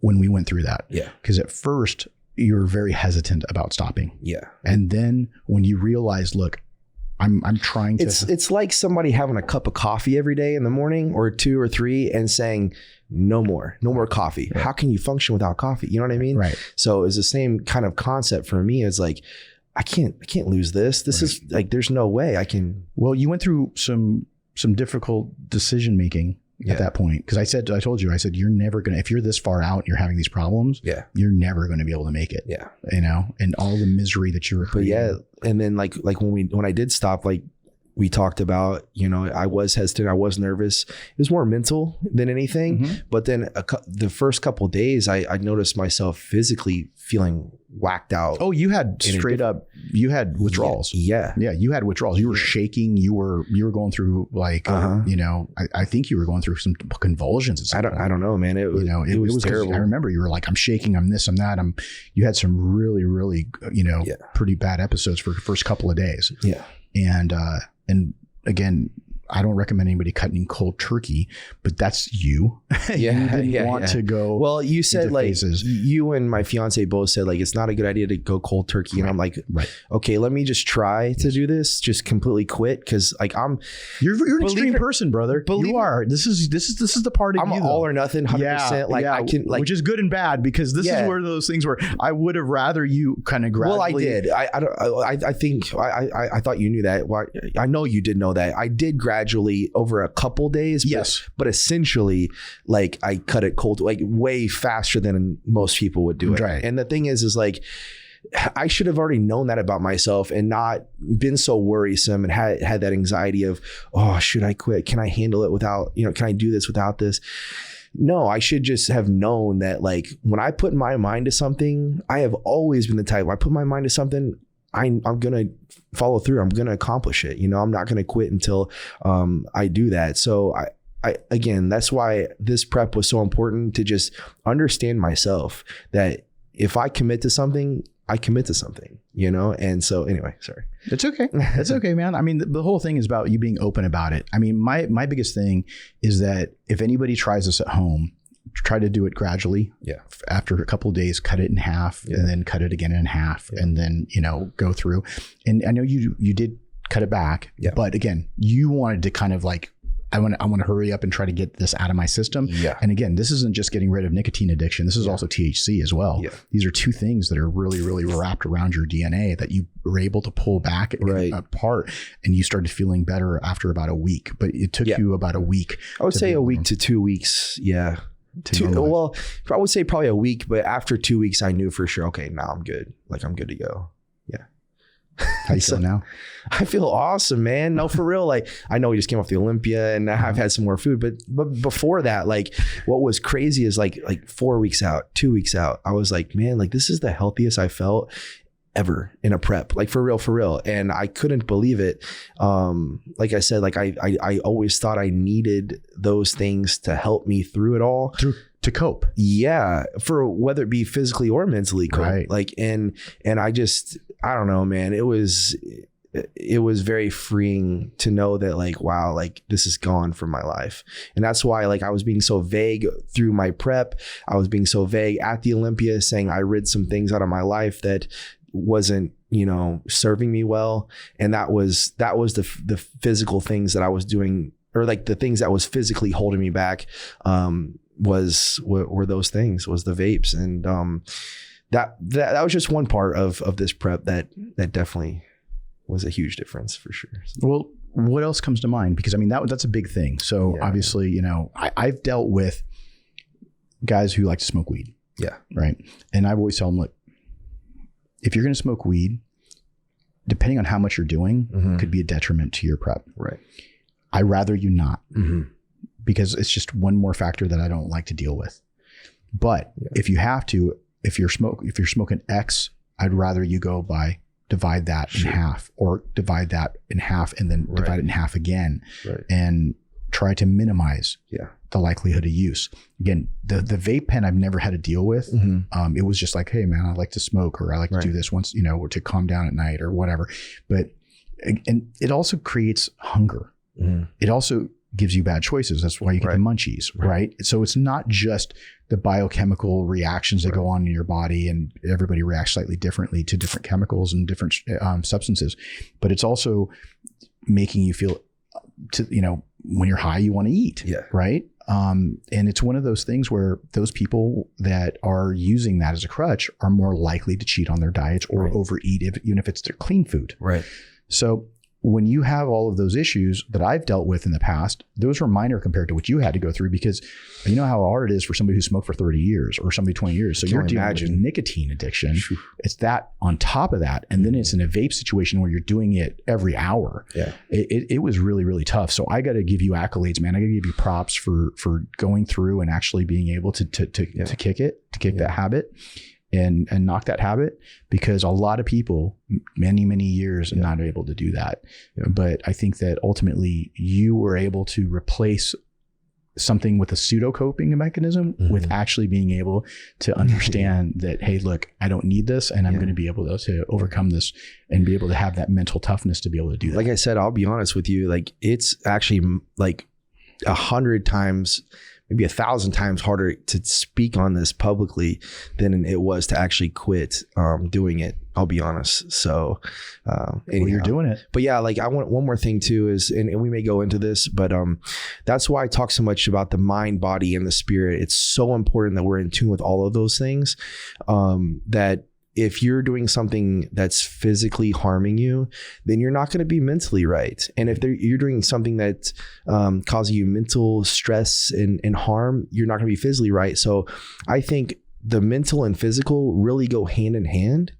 when we went through that. Yeah. Because at first you were very hesitant about stopping. Yeah. And then when you realized, look, I'm trying to. It's like somebody having a cup of coffee every day in the morning or 2 or 3 and saying, no more coffee. Right. How can you function without coffee? You know what I mean? Right. So it's the same kind of concept for me. It's like, I can't lose this. This is like, there's no way I can. Well, you went through some difficult decision making at that point. Cause I told you, you're never going to, if you're this far out and you're having these problems, you're never going to be able to make it. Yeah. You know, and all the misery that you were creating. But yeah. And then like when I did stop, like we talked about, you know, I was hesitant. I was nervous. It was more mental than anything. Mm-hmm. But then the first couple of days, I noticed myself physically feeling whacked out. Oh, you had you had withdrawals. Yeah. Yeah. You had withdrawals. You were shaking. You were going through like, you know, I think you were going through some convulsions. I don't know, man. It was terrible. I remember you were like, I'm shaking. I'm this, I'm that. You had some really, really, you know, pretty bad episodes for the first couple of days. Yeah. And again, I don't recommend anybody cutting cold turkey, but that's you. You didn't want to go. Well, you said like phases. You and my fiance both said like it's not a good idea to go cold turkey, and I'm like, okay, let me just try to do this, just completely quit because like you're an extreme person, brother. You are. This is the part of I'm you. I'm all or nothing, 100%. Like I can, like, which is good and bad because this is where those things where I would have rather you kind of gradually. Well, I did. I think I thought you knew that. Well, I know you did know that. I did gradually over a couple days. But essentially, like I cut it cold, like way faster than most people would do it. Right. And the thing is like, I should have already known that about myself and not been so worrisome and had that anxiety of, oh, should I quit? Can I handle it without, you know, can I do this without this? No, I should just have known that like when I put my mind to something, I have always been the type, when I put my mind to something, I'm going to follow through. I'm going to accomplish it. You know, I'm not going to quit until I do that. So I again, that's why this prep was so important, to just understand myself that if I commit to something, I commit to something, you know? And so anyway, sorry. It's okay. It's okay, man. I mean, the whole thing is about you being open about it. I mean, my biggest thing is that if anybody tries this at home, try to do it gradually. Yeah. After a couple of days, cut it in half and then cut it again in half and then, you know, go through. And I know you did cut it back, but again, you wanted to kind of like, I want to hurry up and try to get this out of my system. Yeah. And again, this isn't just getting rid of nicotine addiction. This is also THC as well. Yeah. These are two things that are really, really wrapped around your DNA that you were able to pull back apart, and you started feeling better after about a week. But it took you about a week. I would say a week to 2 weeks. Yeah. Well, I would say probably a week, but after 2 weeks, I knew for sure, okay, now I'm good. Like I'm good to go. Yeah. How you feel now? I feel awesome, man. No, for real. Like, I know we just came off the Olympia and I've had some more food, but before that, like, what was crazy is like 4 weeks out, 2 weeks out, I was like, man, like, this is the healthiest I felt ever in a prep, like for real. And I couldn't believe it. Like I said, like I always thought I needed those things to help me through it all. To cope. Yeah. For whether it be physically or mentally cope. Right. Like, and I don't know, man, it was very freeing to know that, like, wow, like, this is gone from my life. And that's why, like, I was being so vague through my prep. I was being so vague at the Olympia, saying I rid some things out of my life that wasn't, serving me well. And that was the physical things that I was doing, or like the things that was physically holding me back, were those things, was the vapes. And that was just one part of this prep that definitely was a huge difference for sure. Well, what else comes to mind? Because I mean, that's a big thing. So obviously, I've dealt with guys who like to smoke weed. Yeah. Right. And I've always tell them, look, if you're going to smoke weed, depending on how much you're doing, could be a detriment to your prep. Right. I'd rather you not, because it's just one more factor that I don't like to deal with. But if you have to, if you're smoking X, I'd rather you go by divide that in half, or divide that in half and then divide it in half again, and try to minimize the likelihood of use. Again, the vape pen I've never had to deal with. It was just like, hey man, I like to smoke, or I like to do this once, or to calm down at night or whatever. And it also creates hunger. It also gives you bad choices. That's why you get the munchies, right? So it's not just the biochemical reactions that go on in your body, and everybody reacts slightly differently to different chemicals and different substances, but it's also making you feel when you're high, you want to eat, right? And it's one of those things where those people that are using that as a crutch are more likely to cheat on their diets or overeat, even if it's their clean food. Right. So when you have all of those issues that I've dealt with in the past, those were minor compared to what you had to go through, because you know how hard it is for somebody who smoked for 30 years or somebody 20 years. So you're dealing with nicotine addiction. It's that on top of that. And then it's in a vape situation where you're doing it every hour. Yeah. It was really, really tough. So I got to give you accolades, man. I got to give you props for going through and actually being able to kick that habit. And knock that habit, because a lot of people, many years, are not able to do that. But I think that ultimately you were able to replace something with a pseudo coping mechanism with actually being able to understand that, hey, look, I don't need this, and I'm going to be able to overcome this and be able to have that mental toughness to be able to do that. Like I said, I'll be honest with you, like, it's actually like 100 times, maybe 1,000 times harder to speak on this publicly than it was to actually quit doing it. I'll be honest. So well, you're doing it. But yeah, like, I want one more thing too is, and we may go into this, but that's why I talk so much about the mind, body, and the spirit. It's so important that we're in tune with all of those things, that if you're doing something that's physically harming you, then you're not going to be mentally right. And if you're doing something that causes you mental stress and harm, you're not going to be physically right. So I think the mental and physical really go hand in hand,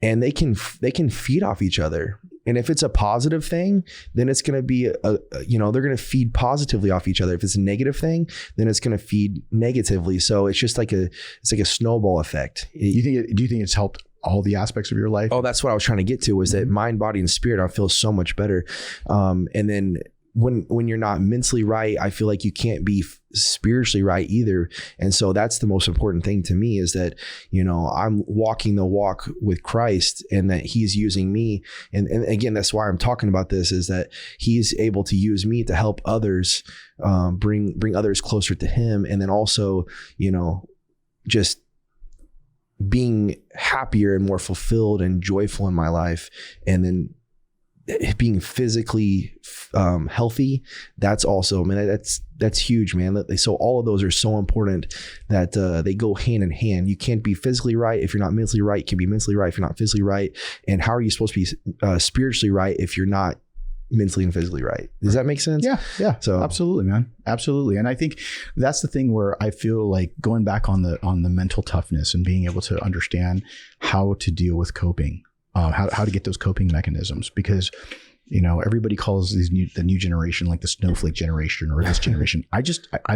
and they can feed off each other. And if it's a positive thing, then it's going to be they're going to feed positively off each other. If it's a negative thing, then it's going to feed negatively. So it's just like a snowball effect. Do you think it's helped all the aspects of your life? Oh, that's what I was trying to get to, was that mind, body, and spirit, I feel so much better. And then when you're not mentally right, I feel like you can't be spiritually right either. And so that's the most important thing to me, is that, I'm walking the walk with Christ, and that he's using me. And again, that's why I'm talking about this, is that he's able to use me to help others, bring others closer to him. And then also, just being happier and more fulfilled and joyful in my life. And then being physically healthy, that's also, that's huge, man. So all of those are so important that they go hand in hand. You can't be physically right if you're not mentally right. You can be mentally right if you're not physically right. And how are you supposed to be spiritually right if you're not mentally and physically right? Does that make sense? Yeah. So absolutely, man. Absolutely. And I think that's the thing where I feel like going back on the mental toughness and being able to understand how to deal with coping. how to get those coping mechanisms, because everybody calls the new generation like the snowflake generation or this generation. I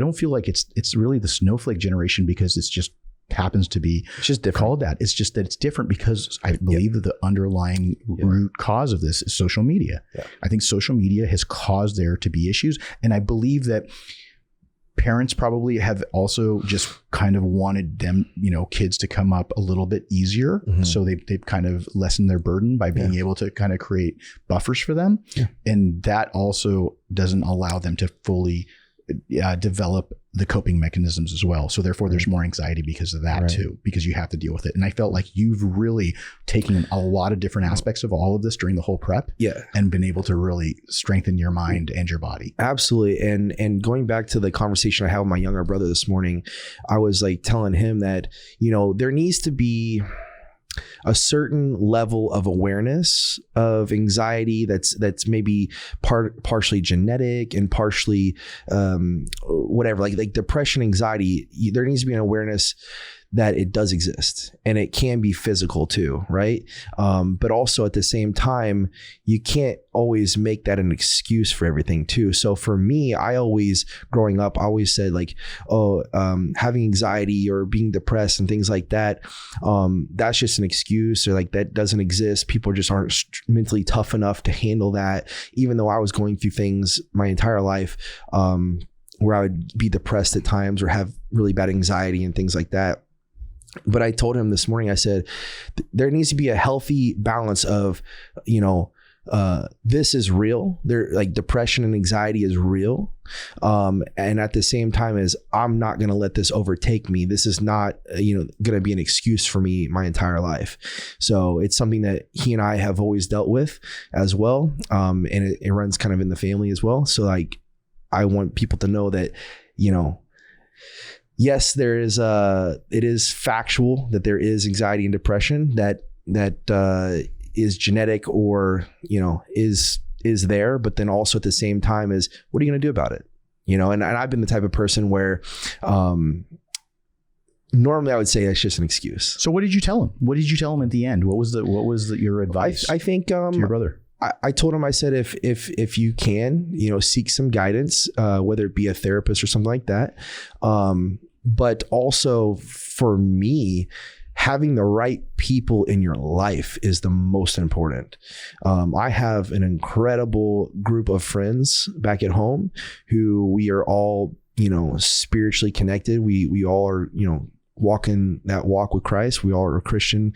don't feel like it's really the snowflake generation, because it's just happens to be just called that. It's just that it's different because I believe that the underlying root cause of this is social media. Yeah. I think social media has caused there to be issues. And I believe that parents probably have also just kind of wanted them, kids to come up a little bit easier. Mm-hmm. So they've kind of lessened their burden by being able to kind of create buffers for them. Yeah. And that also doesn't allow them to fully develop the coping mechanisms as well. So therefore there's more anxiety because of that too, because you have to deal with it. And I felt like you've really taken a lot of different aspects of all of this during the whole prep and been able to really strengthen your mind and your body. Absolutely. And going back to the conversation I had with my younger brother this morning, I was like telling him that, there needs to be a certain level of awareness of anxiety that's maybe partially genetic and partially whatever, like depression, anxiety. There needs to be an awareness that it does exist, and it can be physical too, right? But also at the same time, you can't always make that an excuse for everything too. So for me, growing up, I always said like, having anxiety or being depressed and things like that, that's just an excuse, or like that doesn't exist. People just aren't mentally tough enough to handle that. Even though I was going through things my entire life, where I would be depressed at times or have really bad anxiety and things like that. But I told him this morning, I said, there needs to be a healthy balance of, this is real. Like depression and anxiety is real. And at the same time as I'm not going to let this overtake me. This is not, going to be an excuse for me my entire life. So it's something that he and I have always dealt with as well. And it runs kind of in the family as well. So like, I want people to know that, yes, it is factual that there is anxiety and depression that is genetic or, is there, but then also at the same time is, what are you going to do about it? And I've been the type of person where, normally I would say it's just an excuse. So what did you tell him? What did you tell him at the end? What was your advice? I think, to your brother? I told him, I said, if you can, seek some guidance, whether it be a therapist or something like that. But also for me, having the right people in your life is the most important. I have an incredible group of friends back at home who we are all, spiritually connected. We all are, walking that walk with Christ. We all are Christian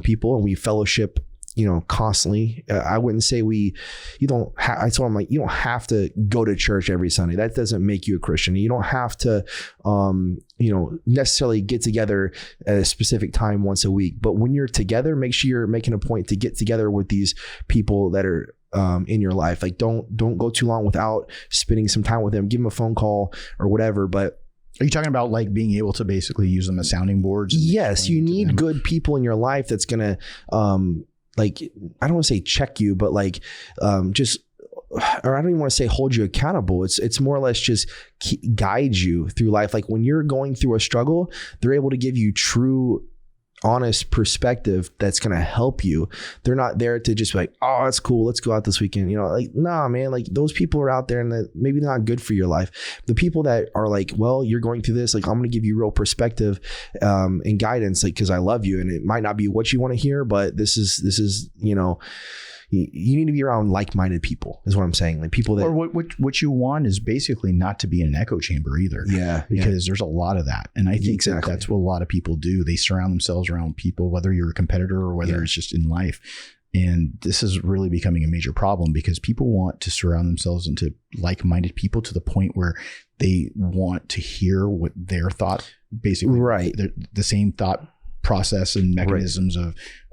people, and we fellowship constantly. I wouldn't say I told him, like, you don't have to go to church every Sunday. That doesn't make you a Christian. You don't have to, necessarily get together at a specific time once a week. But when you're together, make sure you're making a point to get together with these people that are in your life. Like, don't go too long without spending some time with them. Give them a phone call or whatever. But are you talking about like being able to basically use them as sounding boards? Yes, you need good people in your life that's going to, like, I don't want to say check you, but like, or I don't even want to say hold you accountable. It's more or less just guide you through life. Like when you're going through a struggle, they're able to give you true, honest perspective that's going to help you. They're not there to just be like, oh, that's cool, let's go out this weekend. Like, nah, man, like those people are out there and that maybe not good for your life. The people that are like, well, you're going through this, like, I'm going to give you real perspective and guidance, like, because I love you, and it might not be what you want to hear, but this is you need to be around like-minded people, is what I'm saying. Like people that, or what you want is basically not to be in an echo chamber either. Yeah, because there's a lot of that, and I think that's what a lot of people do. They surround themselves around people, whether you're a competitor or whether it's just in life. And this is really becoming a major problem because people want to surround themselves into like-minded people to the point where they want to hear what their thought, basically, right, the same thought process and mechanisms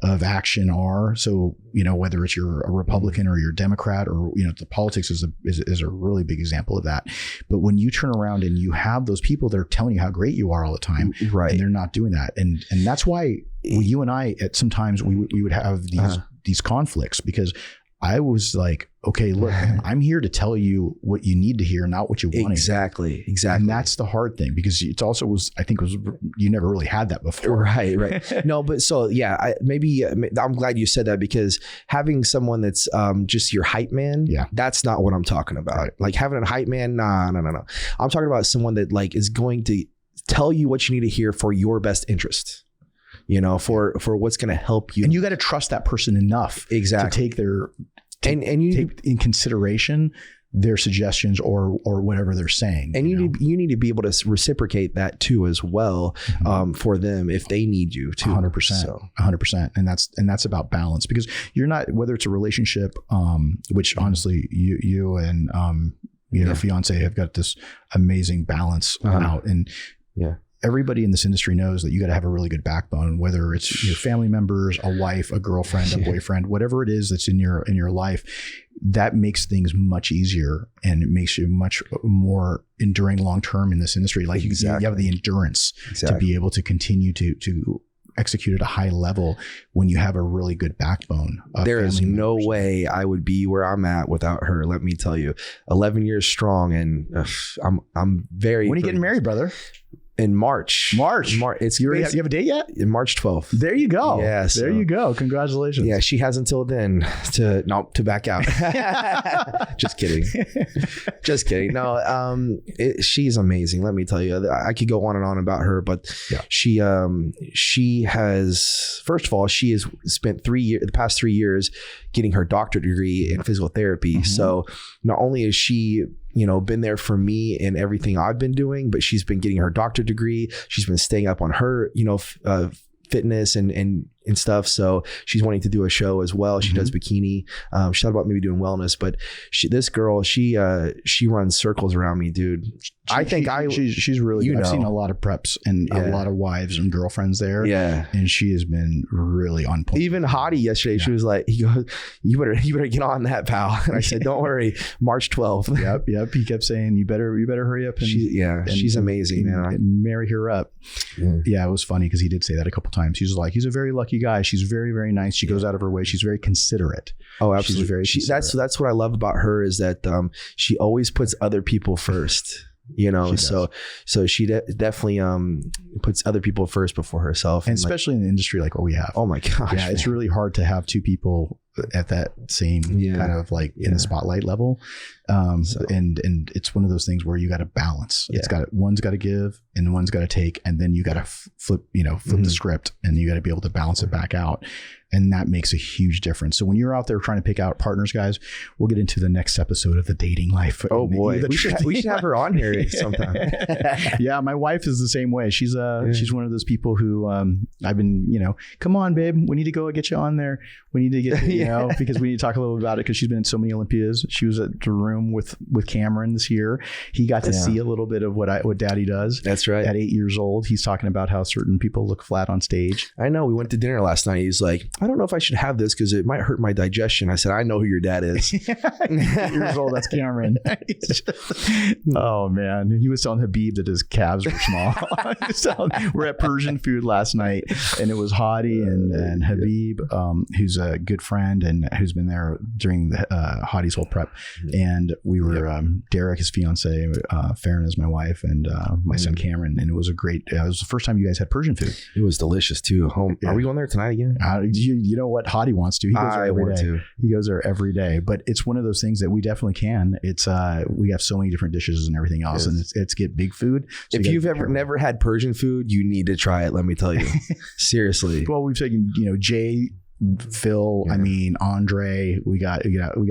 of action are. So, whether it's you're a Republican or you're a Democrat, or, the politics is a really big example of that. But when you turn around and you have those people that are telling you how great you are all the time, right, and they're not doing that. And that's why you and I, at sometimes we would have these conflicts, because I was like, okay, look, man, I'm here to tell you what you need to hear, not what you want to hear. Exactly. And that's the hard thing, because it also was, I think you never really had that before. Right. No, but so yeah, I'm glad you said that, because having someone that's just your hype man, that's not what I'm talking about. Right. Like having a hype man, no. I'm talking about someone that like is going to tell you what you need to hear for your best interest. You know, for what's going to help you. And you got to trust that person enough to take their and you take in consideration their suggestions or whatever they're saying. And you need to be able to reciprocate that too as well, for them if they need you to. 100%. 100%. And that's about balance, because you're not, whether it's a relationship, which honestly you and your fiance have got this amazing balance out, and everybody in this industry knows that you got to have a really good backbone, whether it's your family members, a wife, a girlfriend, a boyfriend, whatever it is that's in your life. That makes things much easier, and it makes you much more enduring long-term in this industry. Like you have the endurance to be able to continue to execute at a high level when you have a really good backbone. There is no way I would be where I'm at without her. Let me tell you, 11 years strong, and I'm very. When are you getting married, brother? In March. It's you have a date yet? In March 12th. There you go. Yeah, there you go. Congratulations. Yeah, she has until then to back out. Just kidding. Just kidding. No, she's amazing. Let me tell you, I could go on and on about her, but she has, first of all, she has spent the past 3 years getting her doctorate degree in physical therapy. So not only is she been there for me in everything I've been doing, but she's been getting her doctorate degree. She's been staying up on her, fitness and stuff. So she's wanting to do a show as well. She does bikini. She thought about maybe doing wellness, but this girl, she runs circles around me, dude. She's really good. I've seen a lot of preps and a lot of wives and girlfriends there. Yeah. And she has been really on point. Even Hany yesterday, she was like, he goes, you better get on that, pal. And I said, don't worry, March 12th. Yep. He kept saying, you better hurry up. And, she's amazing, man. And marry her up. Yeah. It was funny because he did say that a couple times. He was like, he's a very lucky guy. She's very, very nice. She goes out of her way. She's very considerate. Oh, absolutely. She's very considerate. That's what I love about her, is that she always puts other people first. So she definitely puts other people first before herself, and especially in an industry like what we have. Oh my gosh, yeah, it's really hard to have two people at that same kind of like in the spotlight level, and it's one of those things where you got to balance. One's got to give and one's got to take, and then you got to flip the script, and you got to be able to balance it back out. And that makes a huge difference. So when you're out there trying to pick out partners, guys, we'll get into the next episode of the dating life. Oh boy, we should have her on here sometime. Yeah, my wife is the same way. She's one of those people who I've been, come on, babe, we need to go get you on there. We need to get because we need to talk a little bit about it, because she's been in so many Olympias. She was at the room with Cameron this year. He got to see a little bit of what Daddy does. That's right. At 8 years old, he's talking about how certain people look flat on stage. I know. We went to dinner last night. He's like, I don't know if I should have this because it might hurt my digestion. I said, I know who your dad is. 8 years old. That's Cameron. Oh man, he was telling Habib that his calves were small. We're at Persian food last night, and it was Hany and Habib, who's a good friend and who's been there during Hany's whole prep. And we were Derek, his fiance, Farron is my wife, and my son Cameron. And it was it was the first time you guys had Persian food. It was delicious too. Are we going there tonight again? You know what Hany wants to. He goes there every day. He goes there every day. But it's one of those things that we definitely can. It's we have so many different dishes and everything else, and it's get big food. So if you've never had Persian food, you need to try it. Let me tell you, seriously. Well, we've taken Jay, Phil, Andre, we got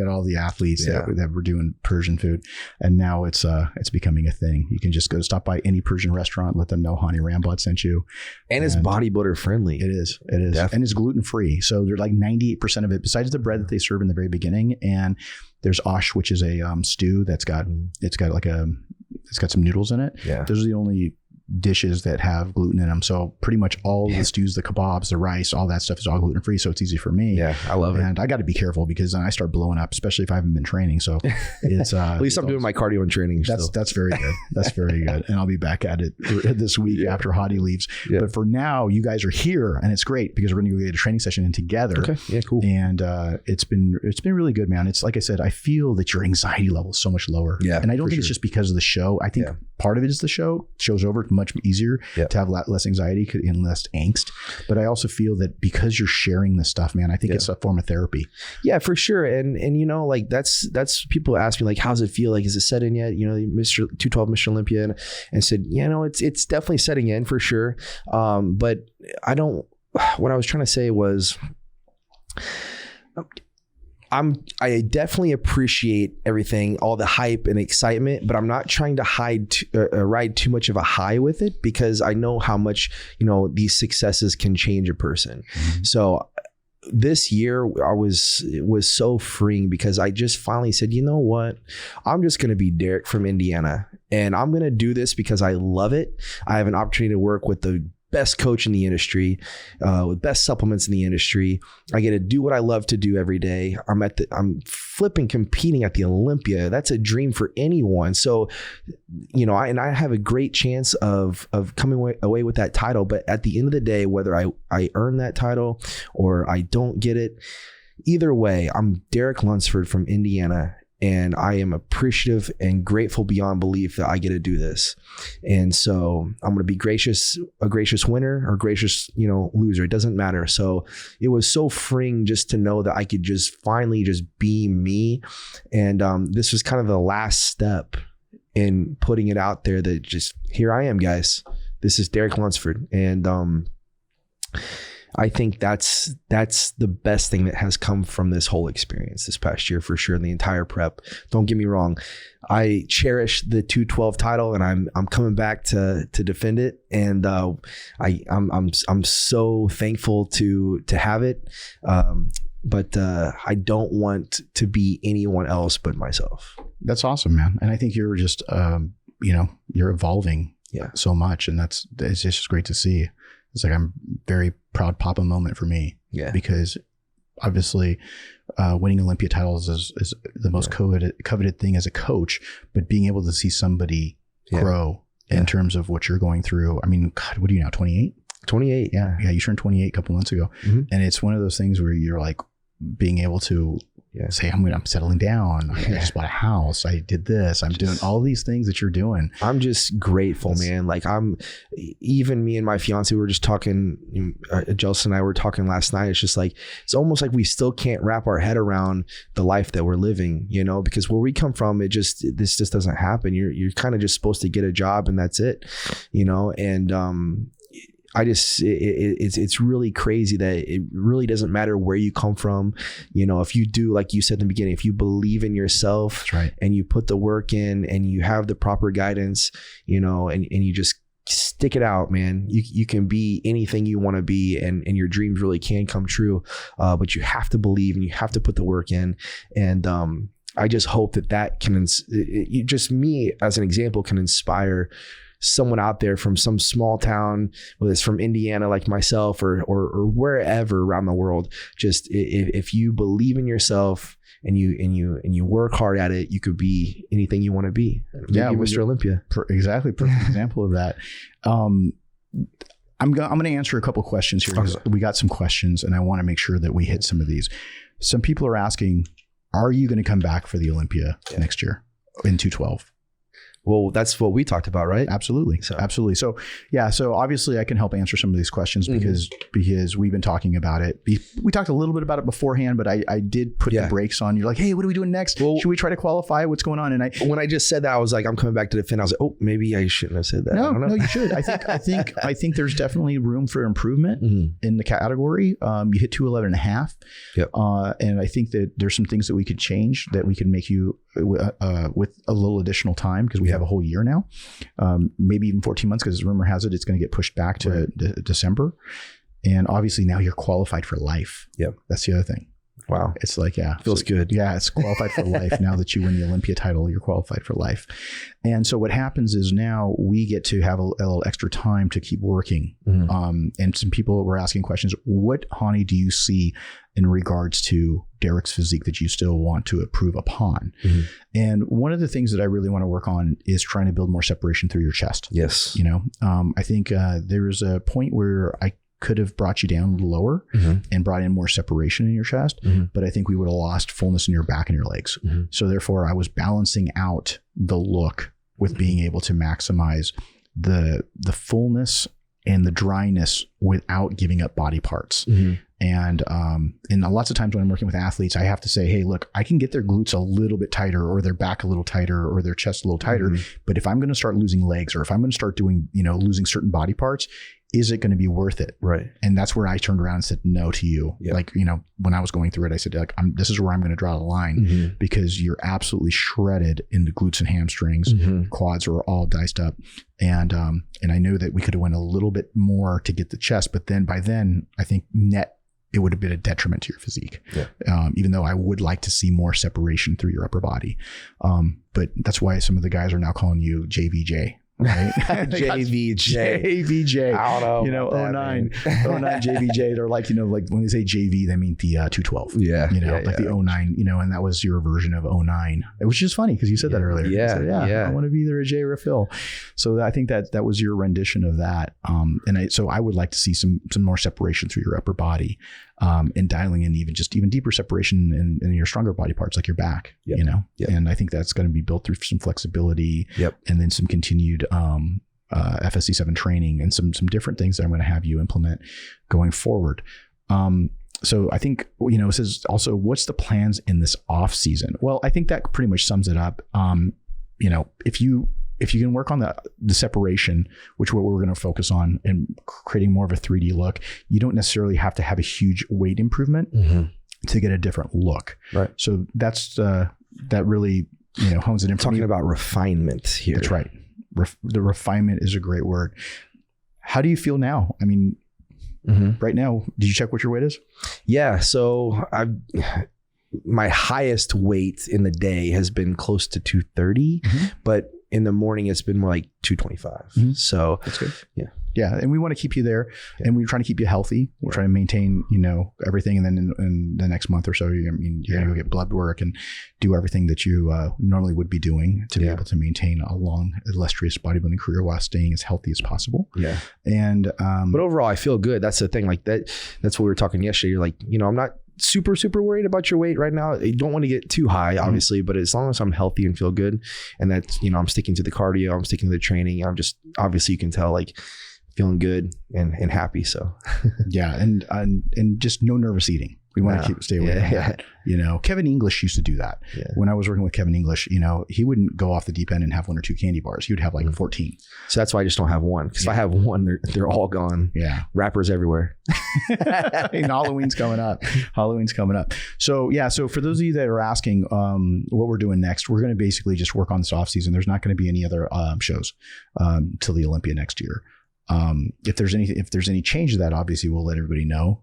all the athletes that were doing Persian food, and now it's becoming a thing. You can just go stop by any Persian restaurant, let them know Hany Rambod sent you, and it's bodybuilder friendly. It is, definitely. And it's gluten free. So they're like 98% of it, besides the bread that they serve in the very beginning, and there's ash, which is a stew that's got some noodles in it. Yeah, those are the only dishes that have gluten in them. So pretty much all the stews, the kebabs, the rice, all that stuff is all gluten free. So it's easy for me. Yeah, I love it. And I got to be careful because then I start blowing up, especially if I haven't been training. So it's at least I'm doing my cardio and training. That's very good. That's very good. And I'll be back at it this week after Hany leaves. Yeah. But for now, you guys are here, and it's great because we're going to go get a training session in together. Okay. Yeah, cool. And it's been really good, man. It's like I said, I feel that your anxiety level is so much lower. Yeah, and I don't think it's just because of the show. I think part of it is the show's over. It's much easier to have less anxiety and less angst. But I also feel that because you're sharing this stuff, man, I think it's a form of therapy. Yeah, for sure. And you know, like that's people ask me like, how's it feel? Like, is it set in yet? You know, Mr. 212, Mr. Olympia, and said, you know, it's definitely setting in for sure. But what I was trying to say was, I definitely appreciate everything, all the hype and excitement, but I'm not trying to ride too much of a high with it because I know how much, you know, these successes can change a person. Mm-hmm. So this year it was so freeing because I just finally said, you know what, I'm just going to be Derek from Indiana and I'm going to do this because I love it. I have an opportunity to work with the best coach in the industry, with best supplements in the industry. I get to do what I love to do every day. I'm flipping competing at the Olympia. That's a dream for anyone. So, you know, I have a great chance of coming away with that title. But at the end of the day, whether I earn that title or I don't get it, either way, I'm Derek Lunsford from Indiana. And I am appreciative and grateful beyond belief that I get to do this. And so I'm going to be a gracious winner or gracious, you know, loser. It doesn't matter. So it was so freeing just to know that I could just finally just be me. And this was kind of the last step in putting it out there that just, here I am, guys. This is Derek Lunsford. And I think that's the best thing that has come from this whole experience this past year for sure. And the entire prep. Don't get me wrong. I cherish the 212 title and I'm coming back to defend it. And I'm so thankful to have it. But I don't want to be anyone else but myself. That's awesome, man. And I think you're just, you know, you're evolving so much. And it's just great to see. It's like, I'm very proud papa moment for me. Yeah. Because obviously winning Olympia titles is the most coveted thing as a coach, but being able to see somebody grow in terms of what you're going through. I mean, God, what are you now? 28? 28. Yeah. Yeah. You turned 28 a couple months ago. Mm-hmm. And it's one of those things where you're like being able to say, I'm settling down. I just bought a house. I did this. I'm doing all these things that you're doing. I'm just grateful, man. Like even me and my fiance, we were just talking, Jelson and I were talking last night. It's just like, it's almost like we still can't wrap our head around the life that we're living, you know, because where we come from, this just doesn't happen. You're kind of just supposed to get a job and that's it, you know? And, it's really crazy that it really doesn't matter where you come from. You know, if you do, like you said in the beginning, if you believe in yourself and you put the work in and you have the proper guidance, you know, and you just stick it out, man, you can be anything you want to be and your dreams really can come true. But you have to believe and you have to put the work in. And, I just hope that can, just me as an example, can inspire someone out there from some small town, whether it's from Indiana like myself or wherever around the world. Just if you believe in yourself and you work hard at it, you could be anything you want to be. Maybe Mr. Olympia. Exactly. Perfect example of that. I'm going to answer a couple of questions here because we got some questions and I want to make sure that we hit some of these. Some people are asking, are you going to come back for the Olympia next year in 212? Well, that's what we talked about, right? Absolutely. Absolutely. So yeah. So obviously I can help answer some of these questions because we've been talking about it. We talked a little bit about it beforehand, but I did put the brakes on. You're like, hey, what are we doing next? Well, should we try to qualify? What's going on? And when I just said that, I was like, I'm coming back to defend. I was like, oh, maybe I shouldn't have said that. No, you should. I think there's definitely room for improvement in the category. You hit 211.5. Yep. And I think that there's some things that we could change that we can make you with a little additional time because we have a whole year now, maybe even 14 months because rumor has it it's going to get pushed back to December. And obviously now you're qualified for life. Yep. That's the other thing. Wow. It's like, Feels good. Yeah. It's qualified for life. Now that you win the Olympia title, you're qualified for life. And so what happens is now we get to have a little extra time to keep working. And some people were asking questions. What, Hany, do you see in regards to Derek's physique that you still want to improve upon? And one of the things that I really want to work on is trying to build more separation through your chest. Yes. You know, I think there was a point where I could have brought you down lower and brought in more separation in your chest, but I think we would have lost fullness in your back and your legs. So therefore I was balancing out the look with being able to maximize the fullness and the dryness without giving up body parts. And lots of times when I'm working with athletes, I have to say, hey, look, I can get their glutes a little bit tighter or their back a little tighter or their chest a little tighter. But if I'm going to start losing legs or if I'm going to start doing, losing certain body parts, is it going to be worth it? Right. And that's where I turned around and said no to you. Yep. Like, when I was going through it, I said, like, this is where I'm going to draw the line because you're absolutely shredded in the glutes and hamstrings. Quads are all diced up. And I know that we could have went a little bit more to get the chest, but then by then I think it would have been a detriment to your physique. Even though I would like to see more separation through your upper body. But that's why some of the guys are now calling you JVJ. Right? JVJ. I don't know. 09 JVJ. They're like, like when they say JV, they mean the 212. The 09, and that was your version of 09. It was just funny because you said that earlier. I want to be either a J or a Phil. So I think that was your rendition of that. So I would like to see some more separation through your upper body. And dialing in even deeper separation in your stronger body parts like your back, and I think that's going to be built through some flexibility and then some continued FSC7 training and some different things that I'm going to have you implement going forward. So I think, it says also, what's the plans in this off season? Well, I think that pretty much sums it up. If you can work on the separation, which what we're going to focus on and creating more of a 3D look, you don't necessarily have to have a huge weight improvement to get a different look. Right. So that's that really hones it in. Talking about refinement here. That's right. The refinement is a great word. How do you feel now? I mean, right now, did you check what your weight is? Yeah. So my highest weight in the day has been close to 230, but in the morning it's been more like 225. So that's good. Yeah. And we want to keep you there and we're trying to keep you healthy. We're trying to maintain, everything. And then in the next month or so, you're going to go get blood work and do everything that you normally would be doing to be able to maintain a long, illustrious bodybuilding career while staying as healthy as possible. Yeah. And, but overall I feel good. That's the thing. Like that's what we were talking yesterday. You're like, I'm not super worried about your weight right now. You don't want to get too high, obviously, but as long as I'm healthy and feel good and that's, I'm sticking to the cardio, I'm sticking to the training, I'm just, obviously you can tell like feeling good and happy. So yeah. And just no nervous eating. We want to stay away from that. Kevin English used to do that. When I was working with Kevin English, he wouldn't go off the deep end and have 1 or 2 candy bars. He would have like 14. So that's why I just don't have one. Because if I have one, they're all gone. Yeah. Wrappers everywhere. And Halloween's coming up. So so for those of you that are asking what we're doing next, we're going to basically just work on this off season. There's not going to be any other shows till the Olympia next year. If there's any change to that, obviously we'll let everybody know.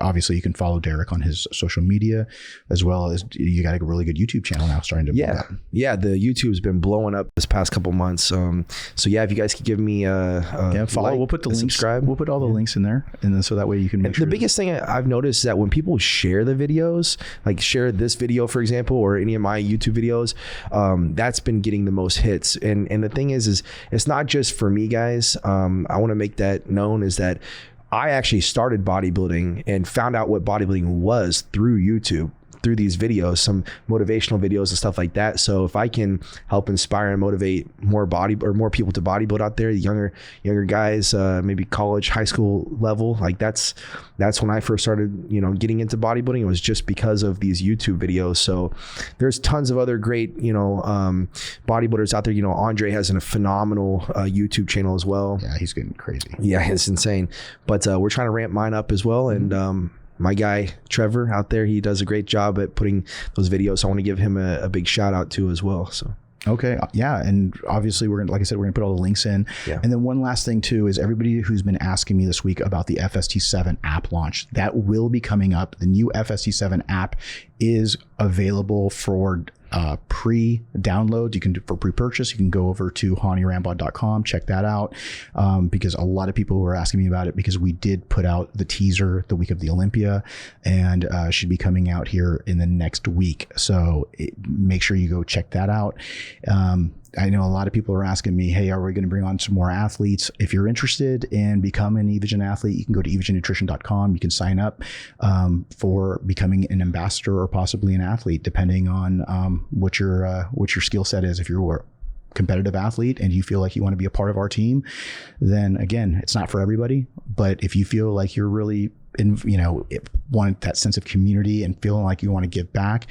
Obviously you can follow Derek on his social media, as well as you got a really good YouTube channel now starting to blow up. Yeah. The YouTube's been blowing up this past couple months. So if you guys could give me follow, we'll put the links, subscribe. We'll put all the links in there. And then so that way you can make sure. The biggest thing I've noticed is that when people share the videos, like share this video, for example, or any of my YouTube videos, that's been getting the most hits. And the thing is it's not just for me, guys. I want to make that known is that I actually started bodybuilding and found out what bodybuilding was through YouTube, through these videos, some motivational videos and stuff like that. So if I can help inspire and motivate more people to bodybuild out there, younger guys, maybe college, high school level, like that's when I first started, getting into bodybuilding. It was just because of these YouTube videos. So there's tons of other great, bodybuilders out there. Andre has a phenomenal YouTube channel as well. Yeah, he's getting crazy. Yeah, it's insane. But we're trying to ramp mine up as well. And my guy Trevor out there, he does a great job at putting those videos. So I want to give him a big shout out too as well. So Okay. Yeah. And obviously we're going to, like I said, we're going to put all the links in. Yeah. And then one last thing too, is everybody who's been asking me this week about the FST7 app launch, that will be coming up. The new FST7 app is available for pre-download. You can do for pre-purchase. You can go over to hanyrambod.com, check that out, because a lot of people were asking me about it, because we did put out the teaser the week of the Olympia, and should be coming out here in the next week. So make sure you go check that out. I know a lot of people are asking me, hey, are we going to bring on some more athletes? If you're interested in becoming an Evogen athlete, you can go to evogennutrition.com. You can sign up for becoming an ambassador or possibly an athlete, depending on what your skill set is. If you're a competitive athlete and you feel like you want to be a part of our team, then again, it's not for everybody. But if you feel like you're really want that sense of community and feeling like you want to give back,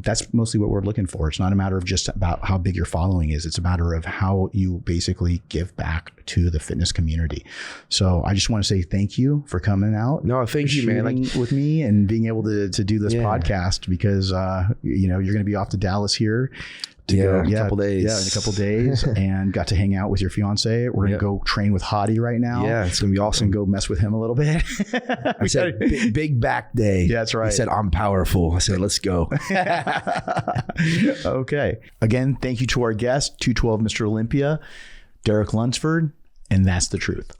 that's mostly what we're looking for. It's not a matter of just about how big your following is. It's a matter of how you basically give back to the fitness community. So I just want to say thank you for coming out. No, thank you, man. With me and being able to do this podcast, because you're going to be off to Dallas here. In a couple days. Yeah, in a couple days, and got to hang out with your fiance. We're going to go train with Hany right now. Yeah, it's going to be awesome. And go mess with him a little bit. I said, big back day. Yeah, that's right. He said, I'm powerful. I said, let's go. Okay. Again, thank you to our guest, 212 Mr. Olympia, Derek Lunsford, and that's the truth.